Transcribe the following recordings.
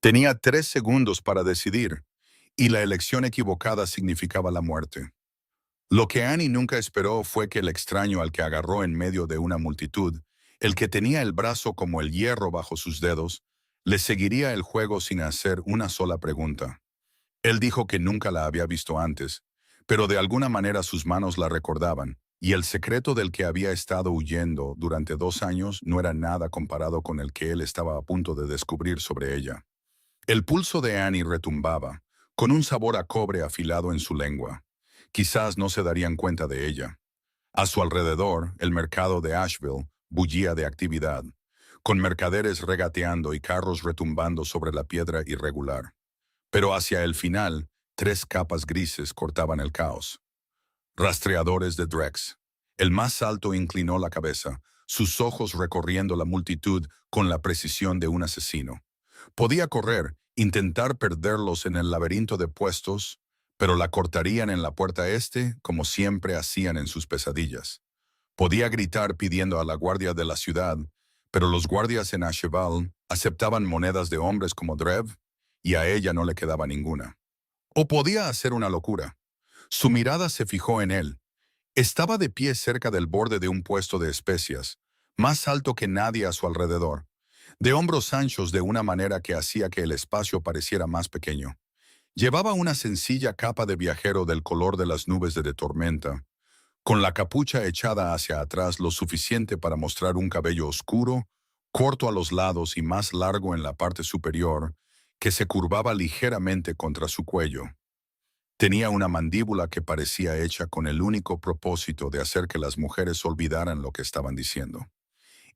Tenía 3 segundos para decidir, y la elección equivocada significaba la muerte. Lo que Annie nunca esperó fue que el extraño al que agarró en medio de una multitud, el que tenía el brazo como el hierro bajo sus dedos, le seguiría el juego sin hacer una sola pregunta. Él dijo que nunca la había visto antes, pero de alguna manera sus manos la recordaban, y el secreto del que había estado huyendo durante 2 años no era nada comparado con el que él estaba a punto de descubrir sobre ella. El pulso de Annie retumbaba, con un sabor a cobre afilado en su lengua. Quizás no se darían cuenta de ella. A su alrededor, el mercado de Asheville bullía de actividad, con mercaderes regateando y carros retumbando sobre la piedra irregular. Pero hacia el final, 3 capas grises cortaban el caos. Rastreadores de Drex. El más alto inclinó la cabeza, sus ojos recorriendo la multitud con la precisión de un asesino. Podía correr, intentar perderlos en el laberinto de puestos, pero la cortarían en la puerta este como siempre hacían en sus pesadillas. Podía gritar pidiendo a la guardia de la ciudad, pero los guardias en Asheville aceptaban monedas de hombres como Drev, y a ella no le quedaba ninguna. O podía hacer una locura. Su mirada se fijó en él. Estaba de pie cerca del borde de un puesto de especias, más alto que nadie a su alrededor, de hombros anchos de una manera que hacía que el espacio pareciera más pequeño. Llevaba una sencilla capa de viajero del color de las nubes de tormenta, con la capucha echada hacia atrás lo suficiente para mostrar un cabello oscuro, corto a los lados y más largo en la parte superior, que se curvaba ligeramente contra su cuello. Tenía una mandíbula que parecía hecha con el único propósito de hacer que las mujeres olvidaran lo que estaban diciendo.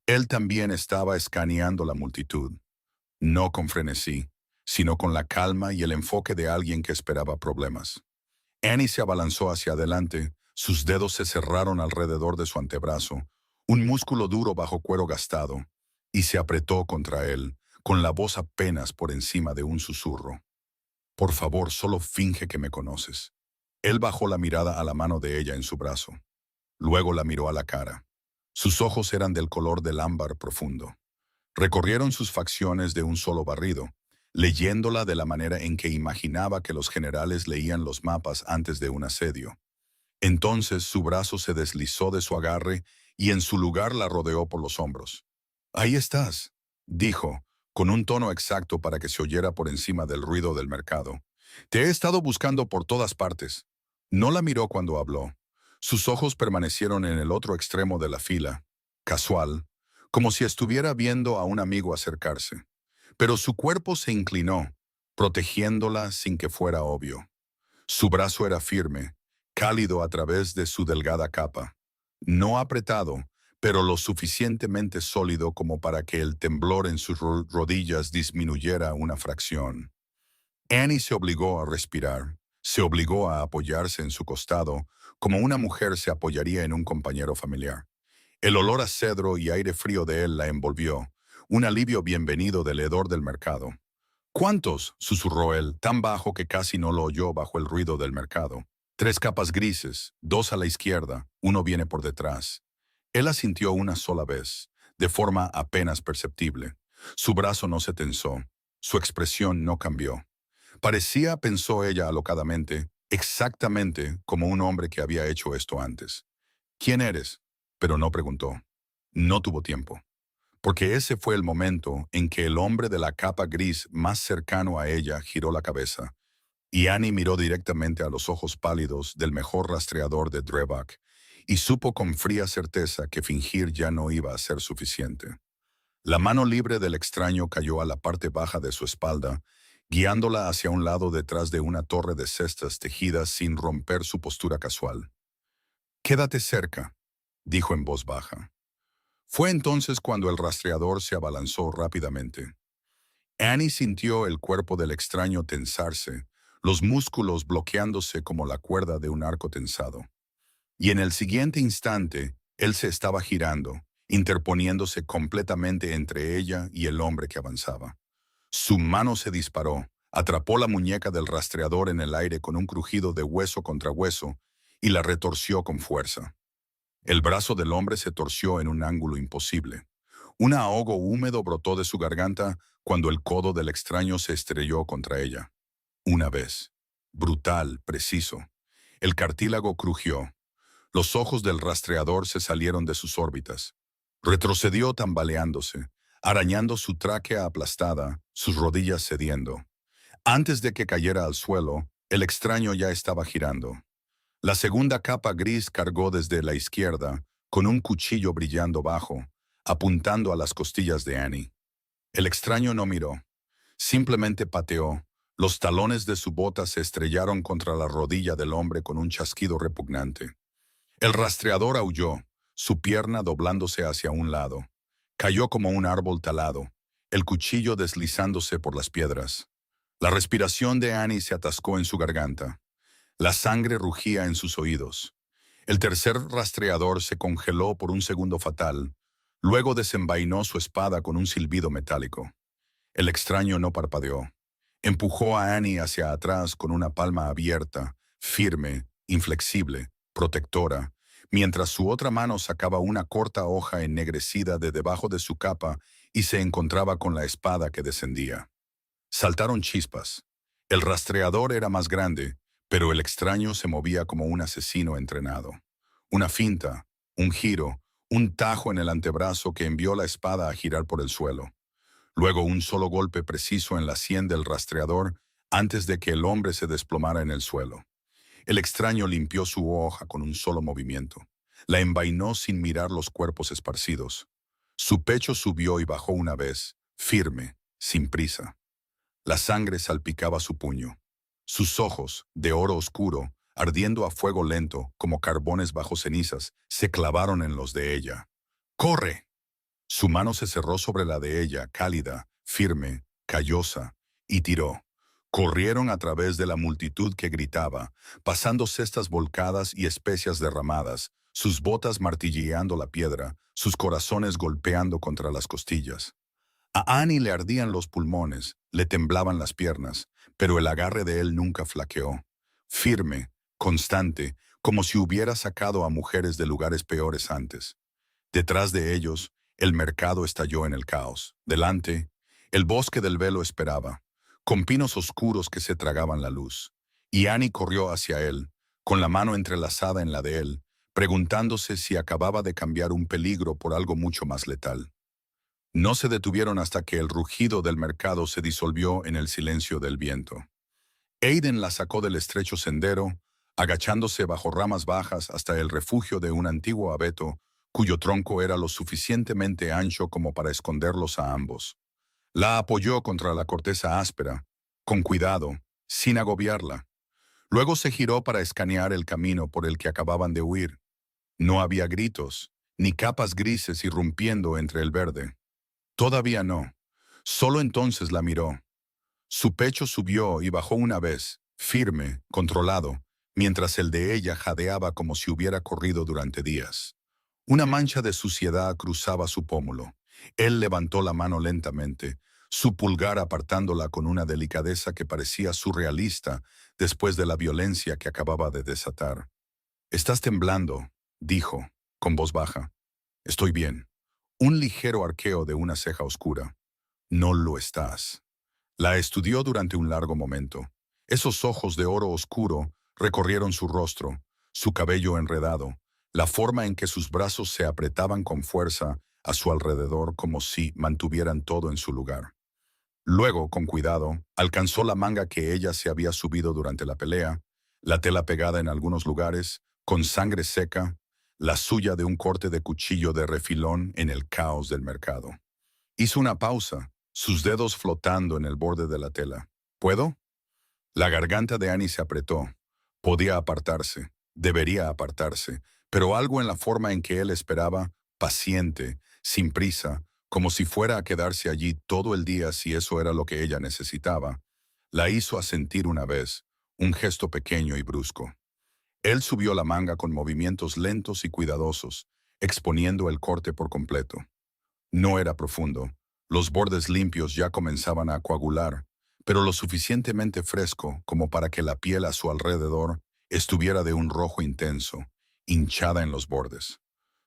Él también estaba escaneando la multitud, no con frenesí, sino con la calma y el enfoque de alguien que esperaba problemas. Annie se abalanzó hacia adelante, sus dedos se cerraron alrededor de su antebrazo, un músculo duro bajo cuero gastado, y se apretó contra él, con la voz apenas por encima de un susurro. Por favor, solo finge que me conoces. Él bajó la mirada a la mano de ella en su brazo. Luego la miró a la cara. Sus ojos eran del color del ámbar profundo. Recorrieron sus facciones de un solo barrido, leyéndola de la manera en que imaginaba que los generales leían los mapas antes de un asedio. Entonces su brazo se deslizó de su agarre y en su lugar la rodeó por los hombros. «Ahí estás», dijo, con un tono exacto para que se oyera por encima del ruido del mercado. «Te he estado buscando por todas partes». No la miró cuando habló. Sus ojos permanecieron en el otro extremo de la fila, casual, como si estuviera viendo a un amigo acercarse. Pero su cuerpo se inclinó, protegiéndola sin que fuera obvio. Su brazo era firme, cálido a través de su delgada capa. No apretado, pero lo suficientemente sólido como para que el temblor en sus rodillas disminuyera una fracción. Annie se obligó a respirar, se obligó a apoyarse en su costado, como una mujer se apoyaría en un compañero familiar. El olor a cedro y aire frío de él la envolvió, un alivio bienvenido del hedor del mercado. «¿Cuántos?», susurró él, tan bajo que casi no lo oyó bajo el ruido del mercado. «3 capas grises, 2 a la izquierda, uno viene por detrás». Él asintió una sola vez, de forma apenas perceptible. Su brazo no se tensó, su expresión no cambió. Parecía, pensó ella alocadamente, exactamente como un hombre que había hecho esto antes. «¿Quién eres?», pero no preguntó. No tuvo tiempo. Porque ese fue el momento en que el hombre de la capa gris más cercano a ella giró la cabeza, y Annie miró directamente a los ojos pálidos del mejor rastreador de Drevac, y supo con fría certeza que fingir ya no iba a ser suficiente. La mano libre del extraño cayó a la parte baja de su espalda, guiándola hacia un lado detrás de una torre de cestas tejidas sin romper su postura casual. «Quédate cerca», dijo en voz baja. Fue entonces cuando el rastreador se abalanzó rápidamente. Annie sintió el cuerpo del extraño tensarse, los músculos bloqueándose como la cuerda de un arco tensado. Y en el siguiente instante, él se estaba girando, interponiéndose completamente entre ella y el hombre que avanzaba. Su mano se disparó, atrapó la muñeca del rastreador en el aire con un crujido de hueso contra hueso y la retorció con fuerza. El brazo del hombre se torció en un ángulo imposible. Un ahogo húmedo brotó de su garganta cuando el codo del extraño se estrelló contra ella. Una vez. Brutal, preciso. El cartílago crujió. Los ojos del rastreador se salieron de sus órbitas. Retrocedió tambaleándose, arañando su tráquea aplastada, sus rodillas cediendo. Antes de que cayera al suelo, el extraño ya estaba girando. La segunda capa gris cargó desde la izquierda, con un cuchillo brillando bajo, apuntando a las costillas de Annie. El extraño no miró. Simplemente pateó. Los talones de su bota se estrellaron contra la rodilla del hombre con un chasquido repugnante. El rastreador aulló, su pierna doblándose hacia un lado. Cayó como un árbol talado, el cuchillo deslizándose por las piedras. La respiración de Annie se atascó en su garganta. La sangre rugía en sus oídos. El tercer rastreador se congeló por un segundo fatal, luego desenvainó su espada con un silbido metálico. El extraño no parpadeó. Empujó a Annie hacia atrás con una palma abierta, firme, inflexible, protectora, mientras su otra mano sacaba una corta hoja ennegrecida de debajo de su capa y se encontraba con la espada que descendía. Saltaron chispas. El rastreador era más grande, pero el extraño se movía como un asesino entrenado. Una finta, un giro, un tajo en el antebrazo que envió la espada a girar por el suelo. Luego un solo golpe preciso en la sien del rastreador antes de que el hombre se desplomara en el suelo. El extraño limpió su hoja con un solo movimiento. La envainó sin mirar los cuerpos esparcidos. Su pecho subió y bajó una vez, firme, sin prisa. La sangre salpicaba su puño. Sus ojos, de oro oscuro, ardiendo a fuego lento, como carbones bajo cenizas, se clavaron en los de ella. ¡Corre! Su mano se cerró sobre la de ella, cálida, firme, callosa, y tiró. Corrieron a través de la multitud que gritaba, pasando cestas volcadas y especias derramadas, sus botas martilleando la piedra, sus corazones golpeando contra las costillas. A Annie le ardían los pulmones, le temblaban las piernas, pero el agarre de él nunca flaqueó. Firme, constante, como si hubiera sacado a mujeres de lugares peores antes. Detrás de ellos, el mercado estalló en el caos. Delante, el bosque del velo esperaba, con pinos oscuros que se tragaban la luz. Y Annie corrió hacia él, con la mano entrelazada en la de él, preguntándose si acababa de cambiar un peligro por algo mucho más letal. No se detuvieron hasta que el rugido del mercado se disolvió en el silencio del viento. Aiden la sacó del estrecho sendero, agachándose bajo ramas bajas hasta el refugio de un antiguo abeto, cuyo tronco era lo suficientemente ancho como para esconderlos a ambos. La apoyó contra la corteza áspera, con cuidado, sin agobiarla. Luego se giró para escanear el camino por el que acababan de huir. No había gritos, ni capas grises irrumpiendo entre el verde. Todavía no. Solo entonces la miró. Su pecho subió y bajó una vez, firme, controlado, mientras el de ella jadeaba como si hubiera corrido durante días. Una mancha de suciedad cruzaba su pómulo. Él levantó la mano lentamente, su pulgar apartándola con una delicadeza que parecía surrealista después de la violencia que acababa de desatar. «Estás temblando», dijo, con voz baja. «Estoy bien». Un ligero arqueo de una ceja oscura. «No lo estás». La estudió durante un largo momento. Esos ojos de oro oscuro recorrieron su rostro, su cabello enredado, la forma en que sus brazos se apretaban con fuerza a su alrededor como si mantuvieran todo en su lugar. Luego, con cuidado, alcanzó la manga que ella se había subido durante la pelea, la tela pegada en algunos lugares, con sangre seca, la suya de un corte de cuchillo de refilón en el caos del mercado. Hizo una pausa, sus dedos flotando en el borde de la tela. ¿Puedo? La garganta de Annie se apretó. Podía apartarse, debería apartarse, pero algo en la forma en que él esperaba, paciente, sin prisa, como si fuera a quedarse allí todo el día si eso era lo que ella necesitaba, la hizo asentir una vez, un gesto pequeño y brusco. Él subió la manga con movimientos lentos y cuidadosos, exponiendo el corte por completo. No era profundo. Los bordes limpios ya comenzaban a coagular, pero lo suficientemente fresco como para que la piel a su alrededor estuviera de un rojo intenso, hinchada en los bordes.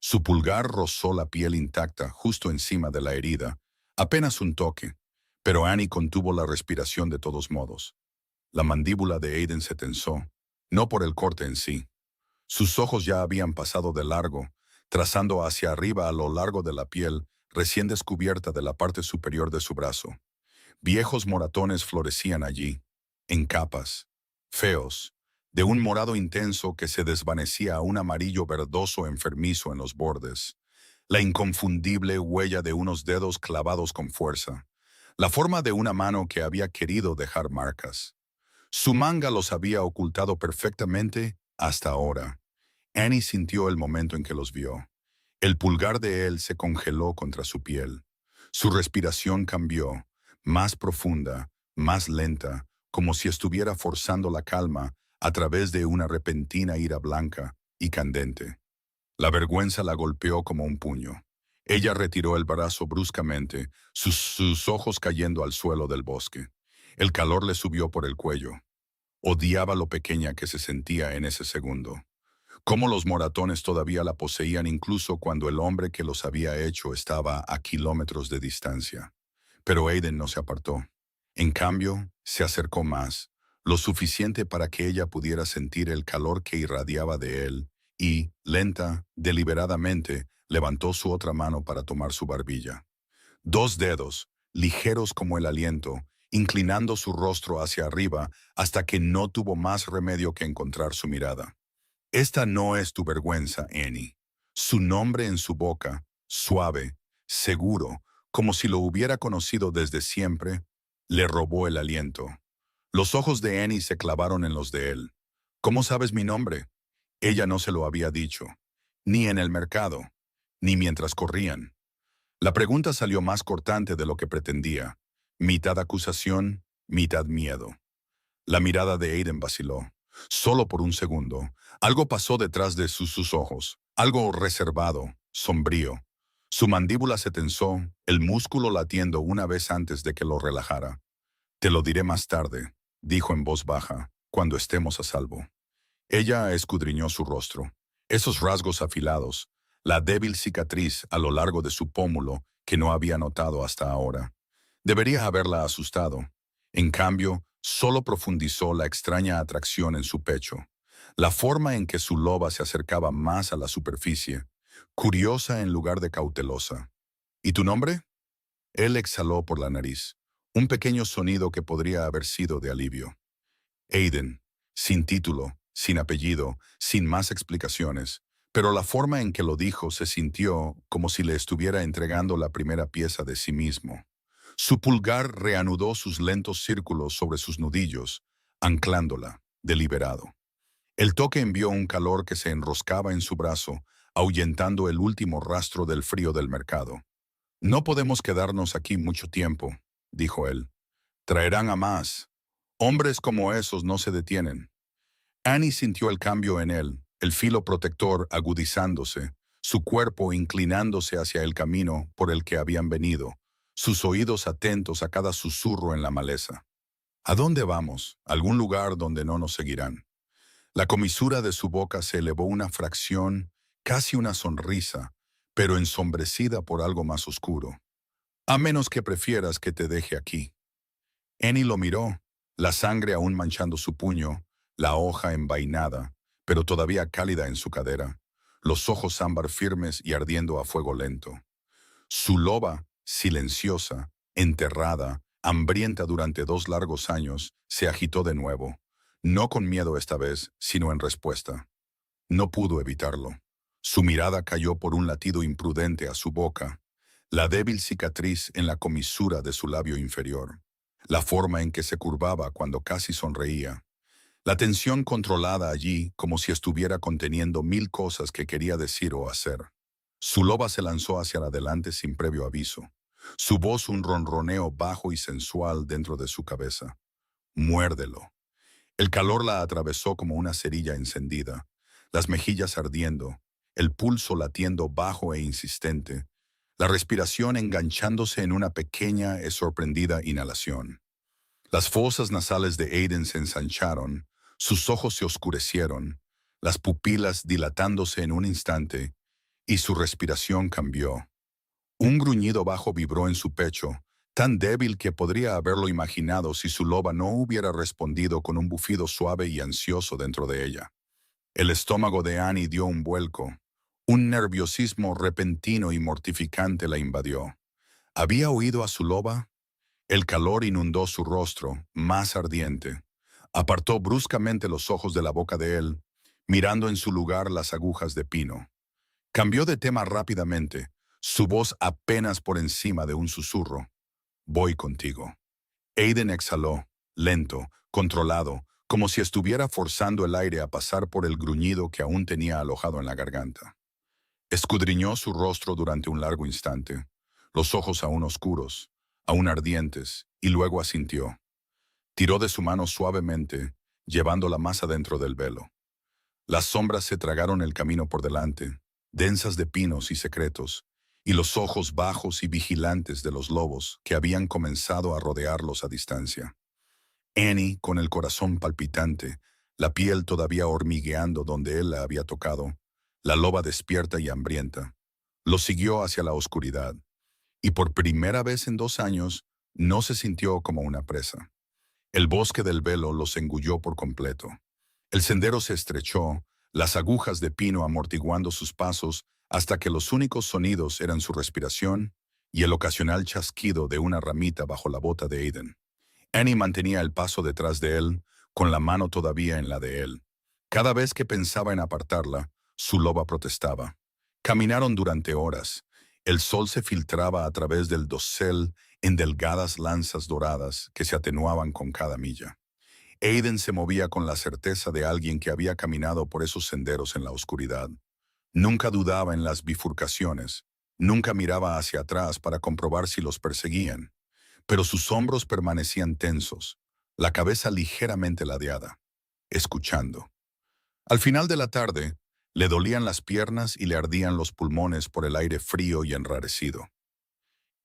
Su pulgar rozó la piel intacta justo encima de la herida, apenas un toque, pero Annie contuvo la respiración de todos modos. La mandíbula de Aiden se tensó, no por el corte en sí. Sus ojos ya habían pasado de largo, trazando hacia arriba a lo largo de la piel recién descubierta de la parte superior de su brazo. Viejos moratones florecían allí, en capas, feos, de un morado intenso que se desvanecía a un amarillo verdoso enfermizo en los bordes. La inconfundible huella de unos dedos clavados con fuerza. La forma de una mano que había querido dejar marcas. Su manga los había ocultado perfectamente hasta ahora. Annie sintió el momento en que los vio. El pulgar de él se congeló contra su piel. Su respiración cambió, más profunda, más lenta, como si estuviera forzando la calma a través de una repentina ira blanca y candente. La vergüenza la golpeó como un puño. Ella retiró el brazo bruscamente, sus ojos cayendo al suelo del bosque. El calor le subió por el cuello. Odiaba lo pequeña que se sentía en ese segundo. Cómo los moratones todavía la poseían incluso cuando el hombre que los había hecho estaba a kilómetros de distancia. Pero Aiden no se apartó. En cambio, se acercó más, lo suficiente para que ella pudiera sentir el calor que irradiaba de él, y, lenta, deliberadamente, levantó su otra mano para tomar su barbilla. Dos dedos, ligeros como el aliento, inclinando su rostro hacia arriba hasta que no tuvo más remedio que encontrar su mirada. Esta no es tu vergüenza, Annie. Su nombre en su boca, suave, seguro, como si lo hubiera conocido desde siempre, le robó el aliento. Los ojos de Annie se clavaron en los de él. ¿Cómo sabes mi nombre? Ella no se lo había dicho, ni en el mercado, ni mientras corrían. La pregunta salió más cortante de lo que pretendía, mitad acusación, mitad miedo. La mirada de Aiden vaciló. Solo por un segundo. Algo pasó detrás de sus ojos. Algo reservado, sombrío. Su mandíbula se tensó, el músculo latiendo una vez antes de que lo relajara. Te lo diré más tarde, dijo en voz baja, cuando estemos a salvo. Ella escudriñó su rostro. Esos rasgos afilados, la débil cicatriz a lo largo de su pómulo que no había notado hasta ahora. Debería haberla asustado. En cambio, solo profundizó la extraña atracción en su pecho, la forma en que su loba se acercaba más a la superficie, curiosa en lugar de cautelosa. ¿Y tu nombre? Él exhaló por la nariz, un pequeño sonido que podría haber sido de alivio. Aiden, sin título, sin apellido, sin más explicaciones, pero la forma en que lo dijo se sintió como si le estuviera entregando la primera pieza de sí mismo. Su pulgar reanudó sus lentos círculos sobre sus nudillos, anclándola, deliberado. El toque envió un calor que se enroscaba en su brazo, ahuyentando el último rastro del frío del mercado. No podemos quedarnos aquí mucho tiempo, dijo él. Traerán a más. Hombres como esos no se detienen. Annie sintió el cambio en él, el filo protector agudizándose, su cuerpo inclinándose hacia el camino por el que habían venido, sus oídos atentos a cada susurro en la maleza. ¿A dónde vamos? ¿Algún lugar donde no nos seguirán? La comisura de su boca se elevó una fracción, casi una sonrisa, pero ensombrecida por algo más oscuro. A menos que prefieras que te deje aquí. Annie lo miró, la sangre aún manchando su puño, la hoja envainada, pero todavía cálida en su cadera, los ojos ámbar firmes y ardiendo a fuego lento. Su loba, silenciosa, enterrada, hambrienta durante 2 largos años, se agitó de nuevo, no con miedo esta vez, sino en respuesta. No pudo evitarlo. Su mirada cayó por un latido imprudente a su boca, la débil cicatriz en la comisura de su labio inferior, la forma en que se curvaba cuando casi sonreía, la tensión controlada allí como si estuviera conteniendo 1000 cosas que quería decir o hacer. Su loba se lanzó hacia adelante sin previo aviso, su voz un ronroneo bajo y sensual dentro de su cabeza. Muérdelo. El calor la atravesó como una cerilla encendida, las mejillas ardiendo, el pulso latiendo bajo e insistente, la respiración enganchándose en una pequeña y sorprendida inhalación. Las fosas nasales de Aiden se ensancharon, sus ojos se oscurecieron, las pupilas dilatándose en un instante, y su respiración cambió. Un gruñido bajo vibró en su pecho, tan débil que podría haberlo imaginado si su loba no hubiera respondido con un bufido suave y ansioso dentro de ella. El estómago de Annie dio un vuelco. Un nerviosismo repentino y mortificante la invadió. ¿Había oído a su loba? El calor inundó su rostro, más ardiente. Apartó bruscamente los ojos de la boca de él, mirando en su lugar las agujas de pino. Cambió de tema rápidamente, su voz apenas por encima de un susurro. Voy contigo. Aiden exhaló, lento, controlado, como si estuviera forzando el aire a pasar por el gruñido que aún tenía alojado en la garganta. Escudriñó su rostro durante un largo instante, los ojos aún oscuros, aún ardientes, y luego asintió. Tiró de su mano suavemente, llevándola más adentro del velo. Las sombras se tragaron el camino por delante, densas de pinos y secretos, y los ojos bajos y vigilantes de los lobos que habían comenzado a rodearlos a distancia. Annie, con el corazón palpitante, la piel todavía hormigueando donde él la había tocado, la loba despierta y hambrienta, lo siguió hacia la oscuridad, y por primera vez en 2 años no se sintió como una presa. El bosque del velo los engulló por completo. El sendero se estrechó, las agujas de pino amortiguando sus pasos hasta que los únicos sonidos eran su respiración y el ocasional chasquido de una ramita bajo la bota de Aiden. Annie mantenía el paso detrás de él, con la mano todavía en la de él. Cada vez que pensaba en apartarla, su loba protestaba. Caminaron durante horas. El sol se filtraba a través del dosel en delgadas lanzas doradas que se atenuaban con cada milla. Aiden se movía con la certeza de alguien que había caminado por esos senderos en la oscuridad. Nunca dudaba en las bifurcaciones, nunca miraba hacia atrás para comprobar si los perseguían, pero sus hombros permanecían tensos, la cabeza ligeramente ladeada, escuchando. Al final de la tarde, le dolían las piernas y le ardían los pulmones por el aire frío y enrarecido.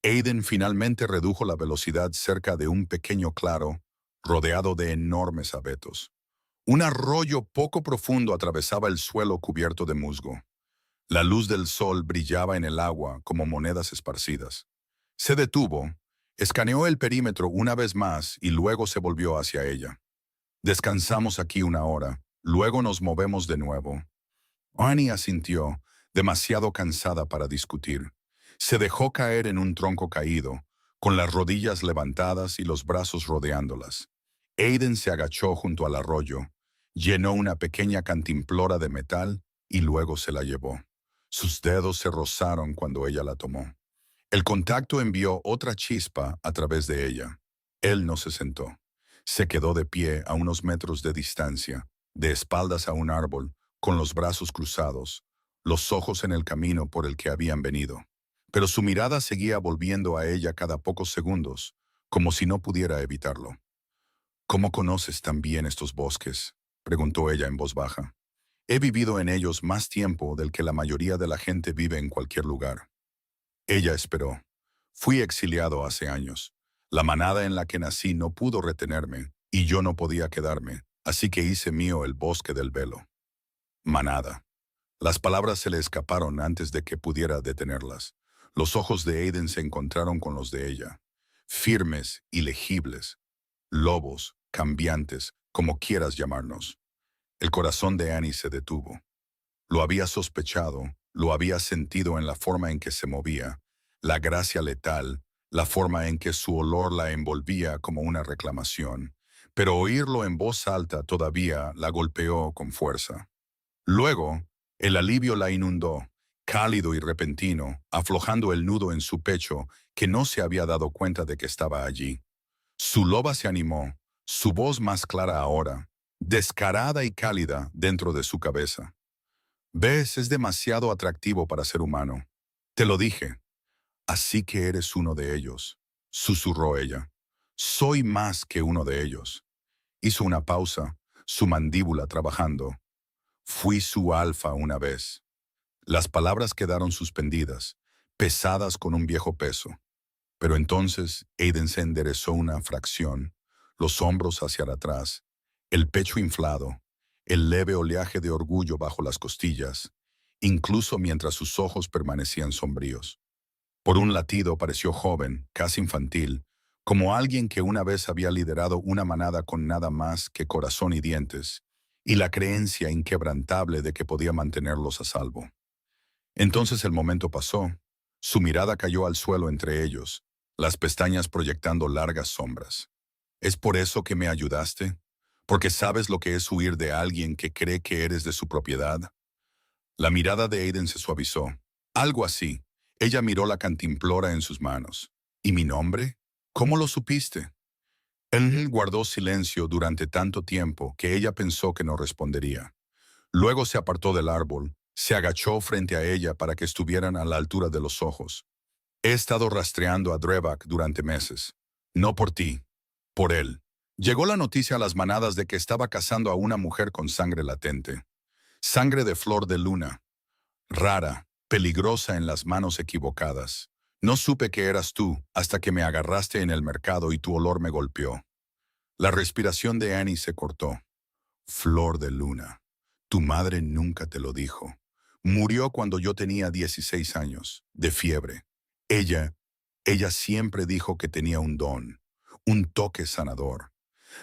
Aiden finalmente redujo la velocidad cerca de un pequeño claro, rodeado de enormes abetos. Un arroyo poco profundo atravesaba el suelo cubierto de musgo. La luz del sol brillaba en el agua como monedas esparcidas. Se detuvo, escaneó el perímetro una vez más y luego se volvió hacia ella. Descansamos aquí 1 hora, luego nos movemos de nuevo. Annie asintió, demasiado cansada para discutir. Se dejó caer en un tronco caído, con las rodillas levantadas y los brazos rodeándolas. Aiden se agachó junto al arroyo, llenó una pequeña cantimplora de metal y luego se la llevó. Sus dedos se rozaron cuando ella la tomó. El contacto envió otra chispa a través de ella. Él no se sentó. Se quedó de pie a unos metros de distancia, de espaldas a un árbol, con los brazos cruzados, los ojos en el camino por el que habían venido. Pero su mirada seguía volviendo a ella cada pocos segundos, como si no pudiera evitarlo. ¿Cómo conoces tan bien estos bosques?, preguntó ella en voz baja. He vivido en ellos más tiempo del que la mayoría de la gente vive en cualquier lugar. Ella esperó. Fui exiliado hace años. La manada en la que nací no pudo retenerme, y yo no podía quedarme, así que hice mío el bosque del velo. Manada. Las palabras se le escaparon antes de que pudiera detenerlas. Los ojos de Aiden se encontraron con los de ella, firmes y legibles, lobos, cambiantes, como quieras llamarnos. El corazón de Annie se detuvo. Lo había sospechado, lo había sentido en la forma en que se movía, la gracia letal, la forma en que su olor la envolvía como una reclamación, pero oírlo en voz alta todavía la golpeó con fuerza. Luego, el alivio la inundó, cálido y repentino, aflojando el nudo en su pecho que no se había dado cuenta de que estaba allí. Su loba se animó, su voz más clara ahora, descarada y cálida dentro de su cabeza. «Ves, es demasiado atractivo para ser humano. Te lo dije. Así que eres uno de ellos», susurró ella. «Soy más que uno de ellos». Hizo una pausa, su mandíbula trabajando. «Fui su alfa una vez». Las palabras quedaron suspendidas, pesadas con un viejo peso. Pero entonces Aiden se enderezó una fracción, los hombros hacia atrás, el pecho inflado, el leve oleaje de orgullo bajo las costillas, incluso mientras sus ojos permanecían sombríos. Por un latido pareció joven, casi infantil, como alguien que una vez había liderado una manada con nada más que corazón y dientes, y la creencia inquebrantable de que podía mantenerlos a salvo. Entonces el momento pasó. Su mirada cayó al suelo entre ellos, las pestañas proyectando largas sombras. ¿Es por eso que me ayudaste? ¿Porque sabes lo que es huir de alguien que cree que eres de su propiedad? La mirada de Aiden se suavizó. Algo así. Ella miró la cantimplora en sus manos. ¿Y mi nombre? ¿Cómo lo supiste? Él guardó silencio durante tanto tiempo que ella pensó que no respondería. Luego se apartó del árbol, se agachó frente a ella para que estuvieran a la altura de los ojos. He estado rastreando a Drebak durante meses. No por ti, por él. Llegó la noticia a las manadas de que estaba cazando a una mujer con sangre latente. Sangre de flor de luna. Rara, peligrosa en las manos equivocadas. No supe que eras tú hasta que me agarraste en el mercado y tu olor me golpeó. La respiración de Annie se cortó. Flor de luna. Tu madre nunca te lo dijo. Murió cuando yo tenía 16 años, de fiebre. Ella, ella siempre dijo que tenía un don, un toque sanador.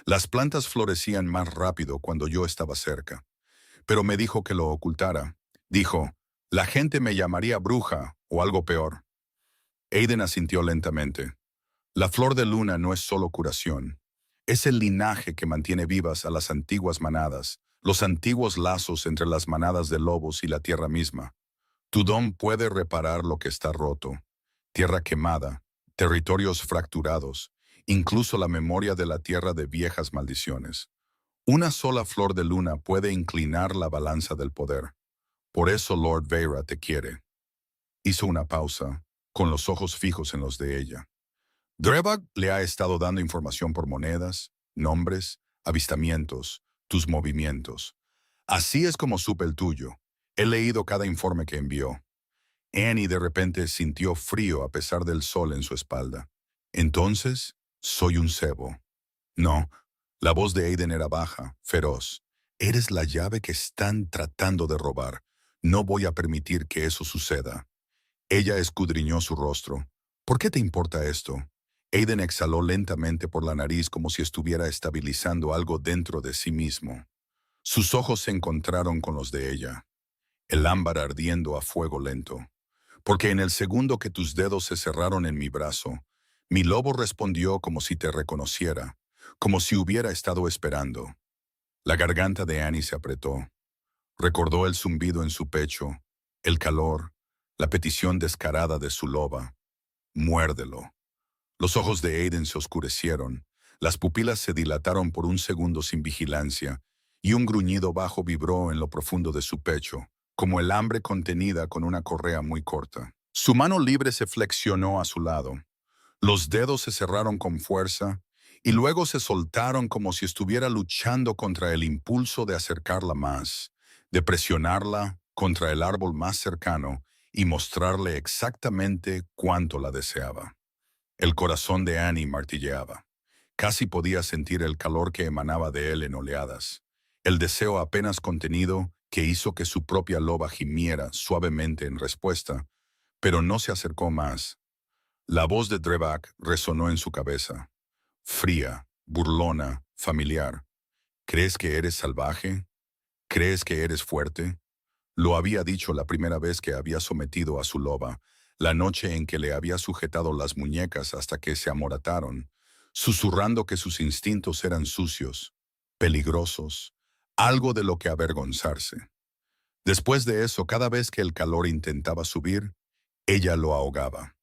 Las plantas florecían más rápido cuando yo estaba cerca, pero me dijo que lo ocultara. Dijo, la gente me llamaría bruja o algo peor. Aiden asintió lentamente. La flor de luna no es solo curación. Es el linaje que mantiene vivas a las antiguas manadas, los antiguos lazos entre las manadas de lobos y la tierra misma. Tu don puede reparar lo que está roto. Tierra quemada, territorios fracturados, incluso la memoria de la tierra de viejas maldiciones. Una sola flor de luna puede inclinar la balanza del poder. Por eso Lord Veira te quiere. Hizo una pausa, con los ojos fijos en los de ella. Drebak le ha estado dando información por monedas, nombres, avistamientos, tus movimientos. Así es como supe el tuyo. He leído cada informe que envió. Annie de repente sintió frío a pesar del sol en su espalda. Entonces, soy un cebo. No, la voz de Aiden era baja, feroz. Eres la llave que están tratando de robar. No voy a permitir que eso suceda. Ella escudriñó su rostro. ¿Por qué te importa esto? Aiden exhaló lentamente por la nariz como si estuviera estabilizando algo dentro de sí mismo. Sus ojos se encontraron con los de ella, el ámbar ardiendo a fuego lento. Porque en el segundo que tus dedos se cerraron en mi brazo, mi lobo respondió como si te reconociera, como si hubiera estado esperando. La garganta de Annie se apretó. Recordó el zumbido en su pecho, el calor, la petición descarada de su loba. Muérdelo. Los ojos de Aiden se oscurecieron, las pupilas se dilataron por un segundo sin vigilancia, y un gruñido bajo vibró en lo profundo de su pecho, como el hambre contenida con una correa muy corta. Su mano libre se flexionó a su lado. Los dedos se cerraron con fuerza, y luego se soltaron como si estuviera luchando contra el impulso de acercarla más, de presionarla contra el árbol más cercano y mostrarle exactamente cuánto la deseaba. El corazón de Annie martilleaba. Casi podía sentir el calor que emanaba de él en oleadas. El deseo apenas contenido que hizo que su propia loba gimiera suavemente en respuesta, pero no se acercó más. La voz de Drebak resonó en su cabeza. Fría, burlona, familiar. ¿Crees que eres salvaje? ¿Crees que eres fuerte? Lo había dicho la primera vez que había sometido a su loba, la noche en que le había sujetado las muñecas hasta que se amorataron, susurrando que sus instintos eran sucios, peligrosos, algo de lo que avergonzarse. Después de eso, cada vez que el calor intentaba subir, ella lo ahogaba,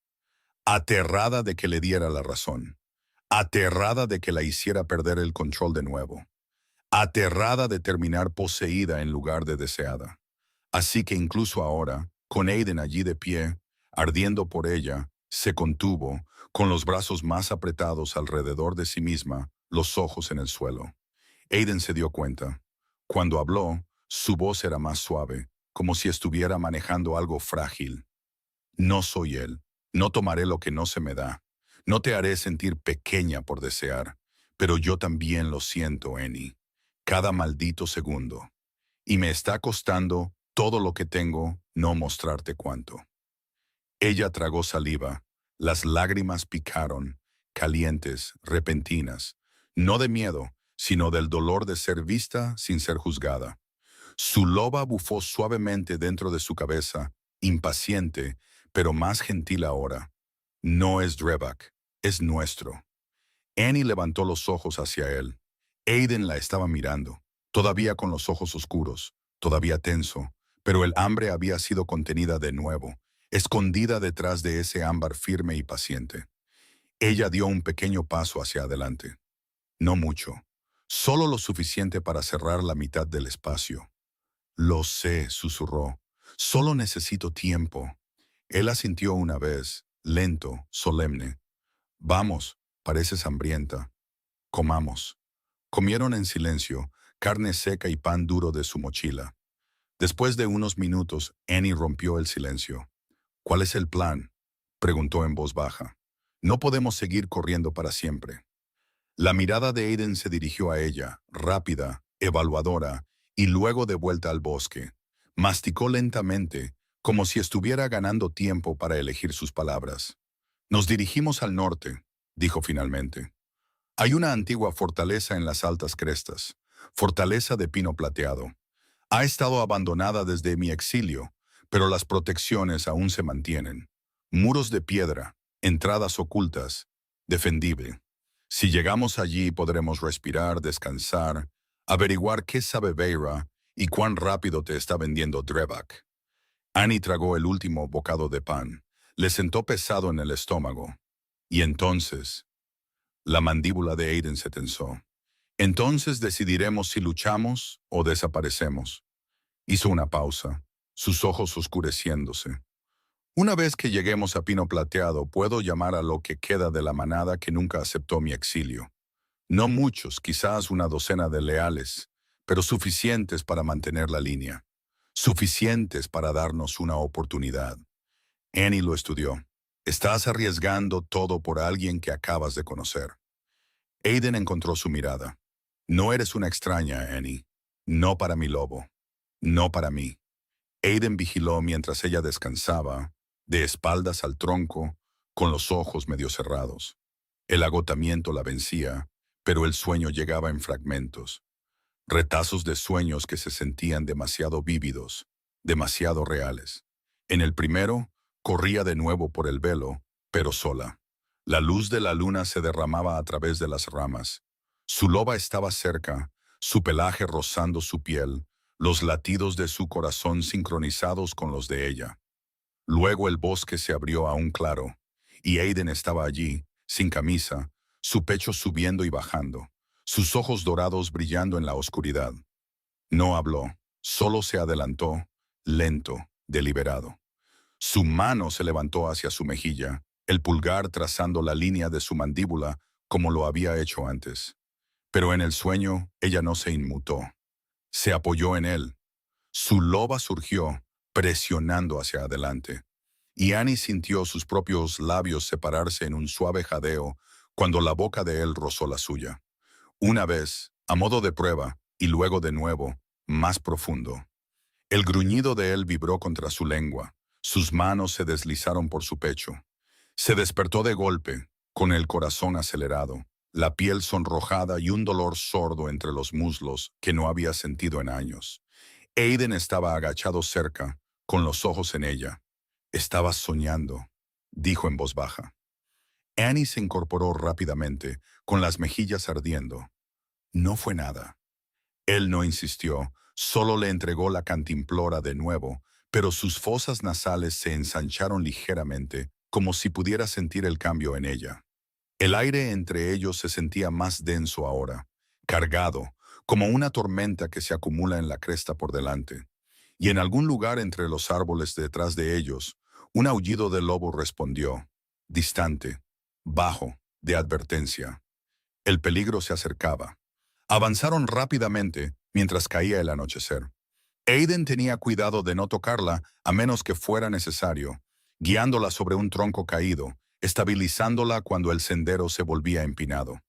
aterrada de que le diera la razón, aterrada de que la hiciera perder el control de nuevo, aterrada de terminar poseída en lugar de deseada. Así que incluso ahora, con Aiden allí de pie, ardiendo por ella, se contuvo, con los brazos más apretados alrededor de sí misma, los ojos en el suelo. Aiden se dio cuenta. Cuando habló, su voz era más suave, como si estuviera manejando algo frágil. No soy él. No tomaré lo que no se me da. No te haré sentir pequeña por desear, pero yo también lo siento, Annie. Cada maldito segundo. Y me está costando todo lo que tengo, no mostrarte cuánto. Ella tragó saliva, las lágrimas picaron, calientes, repentinas, no de miedo, sino del dolor de ser vista sin ser juzgada. Su loba bufó suavemente dentro de su cabeza, impaciente, pero más gentil ahora. No es Drebak, es nuestro. Annie levantó los ojos hacia él. Aiden la estaba mirando, todavía con los ojos oscuros, todavía tenso, pero el hambre había sido contenida de nuevo, escondida detrás de ese ámbar firme y paciente. Ella dio un pequeño paso hacia adelante. No mucho, solo lo suficiente para cerrar la mitad del espacio. Lo sé, susurró. Solo necesito tiempo. Él asintió una vez, lento, solemne. Vamos, pareces hambrienta. Comamos. Comieron en silencio, carne seca y pan duro de su mochila. Después de unos minutos, Annie rompió el silencio. ¿Cuál es el plan?, preguntó en voz baja. No podemos seguir corriendo para siempre. La mirada de Aiden se dirigió a ella, rápida, evaluadora, y luego de vuelta al bosque. Masticó lentamente, como si estuviera ganando tiempo para elegir sus palabras. Nos dirigimos al norte, dijo finalmente. Hay una antigua fortaleza en las altas crestas, fortaleza de pino plateado. Ha estado abandonada desde mi exilio, pero las protecciones aún se mantienen. Muros de piedra, entradas ocultas, defendible. Si llegamos allí podremos respirar, descansar, averiguar qué sabe Beira y cuán rápido te está vendiendo Drebak. Annie tragó el último bocado de pan. Le sentó pesado en el estómago. Y entonces, la mandíbula de Aiden se tensó. Entonces decidiremos si luchamos o desaparecemos. Hizo una pausa, sus ojos oscureciéndose. Una vez que lleguemos a Pino Plateado, puedo llamar a lo que queda de la manada que nunca aceptó mi exilio. No muchos, quizás una docena de leales, pero suficientes para mantener la línea. Suficientes para darnos una oportunidad. Annie lo estudió. Estás arriesgando todo por alguien que acabas de conocer. Aiden encontró su mirada. No eres una extraña, Annie. No para mi lobo. No para mí. Aiden vigiló mientras ella descansaba, de espaldas al tronco, con los ojos medio cerrados. El agotamiento la vencía, pero el sueño llegaba en fragmentos. Retazos de sueños que se sentían demasiado vívidos, demasiado reales. En el primero, corría de nuevo por el velo, pero sola. La luz de la luna se derramaba a través de las ramas. Su loba estaba cerca, su pelaje rozando su piel, los latidos de su corazón sincronizados con los de ella. Luego el bosque se abrió a un claro, y Aiden estaba allí, sin camisa, su pecho subiendo y bajando, sus ojos dorados brillando en la oscuridad. No habló, solo se adelantó, lento, deliberado. Su mano se levantó hacia su mejilla, el pulgar trazando la línea de su mandíbula como lo había hecho antes. Pero en el sueño ella no se inmutó. Se apoyó en él. Su loba surgió, presionando hacia adelante. Y Annie sintió sus propios labios separarse en un suave jadeo cuando la boca de él rozó la suya. Una vez, a modo de prueba, y luego de nuevo, más profundo. El gruñido de él vibró contra su lengua. Sus manos se deslizaron por su pecho. Se despertó de golpe, con el corazón acelerado, la piel sonrojada y un dolor sordo entre los muslos que no había sentido en años. Aiden estaba agachado cerca, con los ojos en ella. «Estabas soñando», dijo en voz baja. Annie se incorporó rápidamente, con las mejillas ardiendo. No fue nada. Él no insistió, solo le entregó la cantimplora de nuevo, pero sus fosas nasales se ensancharon ligeramente, como si pudiera sentir el cambio en ella. El aire entre ellos se sentía más denso ahora, cargado, como una tormenta que se acumula en la cresta por delante. Y en algún lugar entre los árboles detrás de ellos, un aullido de lobo respondió, distante, bajo, de advertencia. El peligro se acercaba. Avanzaron rápidamente mientras caía el anochecer. Aiden tenía cuidado de no tocarla a menos que fuera necesario, guiándola sobre un tronco caído, estabilizándola cuando el sendero se volvía empinado.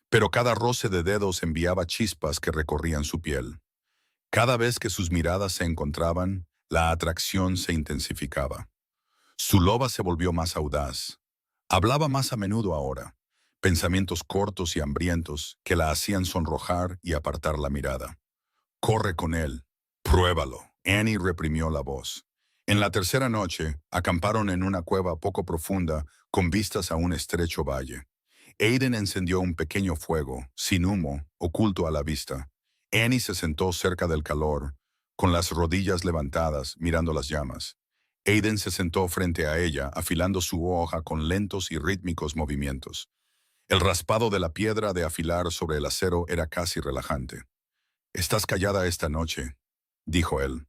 Pero cada roce de dedos enviaba chispas que recorrían su piel. Cada vez que sus miradas se encontraban, La atracción se intensificaba. Su loba se volvió más audaz. Hablaba más a menudo ahora, pensamientos cortos y hambrientos que la hacían sonrojar y apartar la mirada. Corre con él. Pruébalo. Annie reprimió la voz. En la tercera noche, acamparon en una cueva poco profunda con vistas a un estrecho valle. Aiden encendió un pequeño fuego, sin humo, oculto a la vista. Annie se sentó cerca del calor, con las rodillas levantadas, mirando las llamas. Aiden se sentó frente a ella, afilando su hoja con lentos y rítmicos movimientos. El raspado de la piedra de afilar sobre el acero era casi relajante. «Estás callada esta noche», dijo él.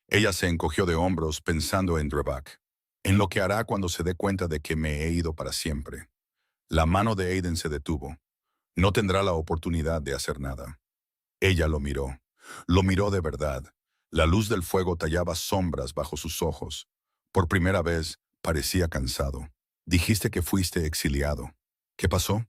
Ella se encogió de hombros pensando en Drebak, en lo que hará cuando se dé cuenta de que me he ido para siempre. La mano de Aiden se detuvo. No tendrá la oportunidad de hacer nada. Ella lo miró. Lo miró de verdad. La luz del fuego tallaba sombras bajo sus ojos. Por primera vez, parecía cansado. «Dijiste que fuiste exiliado. ¿Qué pasó?»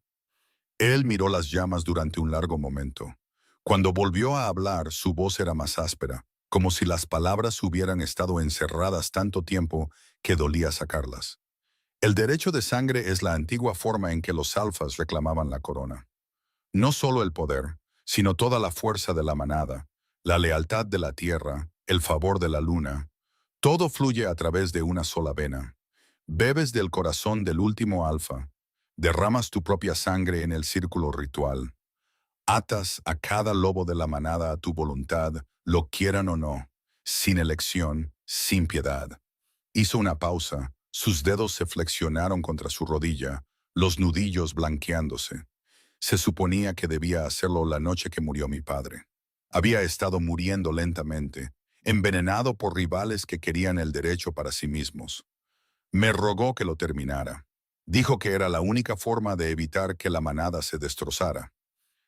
Él miró las llamas durante un largo momento. Cuando volvió a hablar, su voz era más áspera, como si las palabras hubieran estado encerradas tanto tiempo que dolía sacarlas. El derecho de sangre es la antigua forma en que los alfas reclamaban la corona. No solo el poder, sino toda la fuerza de la manada, la lealtad de la tierra, el favor de la luna. Todo fluye a través de una sola vena. Bebes del corazón del último alfa. Derramas tu propia sangre en el círculo ritual. Atas a cada lobo de la manada a tu voluntad, lo quieran o no, sin elección, sin piedad. Hizo una pausa, sus dedos se flexionaron contra su rodilla, los nudillos blanqueándose. Se suponía que debía hacerlo la noche que murió mi padre. Había estado muriendo lentamente, envenenado por rivales que querían el derecho para sí mismos. Me rogó que lo terminara. Dijo que era la única forma de evitar que la manada se destrozara.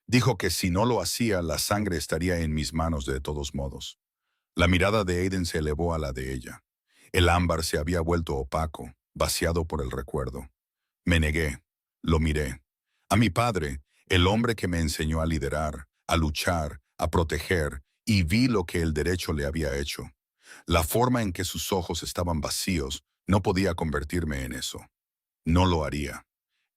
Dijo que si no lo hacía, la sangre estaría en mis manos de todos modos. La mirada de Aiden se elevó a la de ella. El ámbar se había vuelto opaco, vaciado por el recuerdo. Me negué. Lo miré. A mi padre, el hombre que me enseñó a liderar, a luchar, a proteger, y vi lo que el derecho le había hecho. La forma en que sus ojos estaban vacíos no podía convertirme en eso. No lo haría.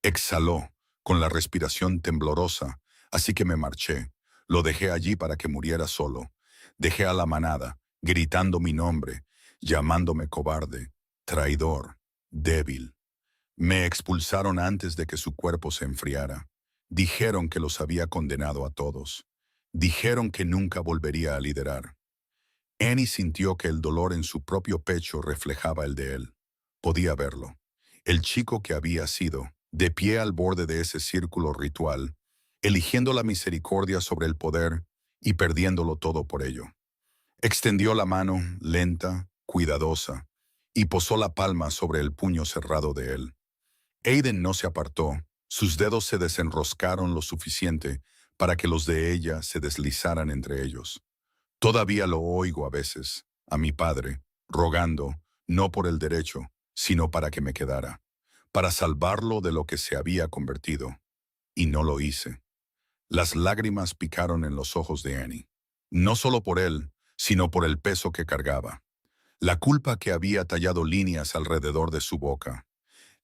Exhaló, con la respiración temblorosa, así que me marché. Lo dejé allí para que muriera solo. Dejé a la manada, gritando mi nombre, llamándome cobarde, traidor, débil. Me expulsaron antes de que su cuerpo se enfriara. Dijeron que los había condenado a todos. Dijeron que nunca volvería a liderar. Annie sintió que el dolor en su propio pecho reflejaba el de él. Podía verlo. El chico que había sido, de pie al borde de ese círculo ritual, eligiendo la misericordia sobre el poder y perdiéndolo todo por ello. Extendió la mano, lenta, cuidadosa, y posó la palma sobre el puño cerrado de él. Aiden no se apartó, sus dedos se desenroscaron lo suficiente para que los de ella se deslizaran entre ellos. Todavía lo oigo a veces, a mi padre, rogando, no por el derecho, sino para que me quedara, para salvarlo de lo que se había convertido. Y no lo hice. Las lágrimas picaron en los ojos de Annie. No solo por él, sino por el peso que cargaba. La culpa que había tallado líneas alrededor de su boca.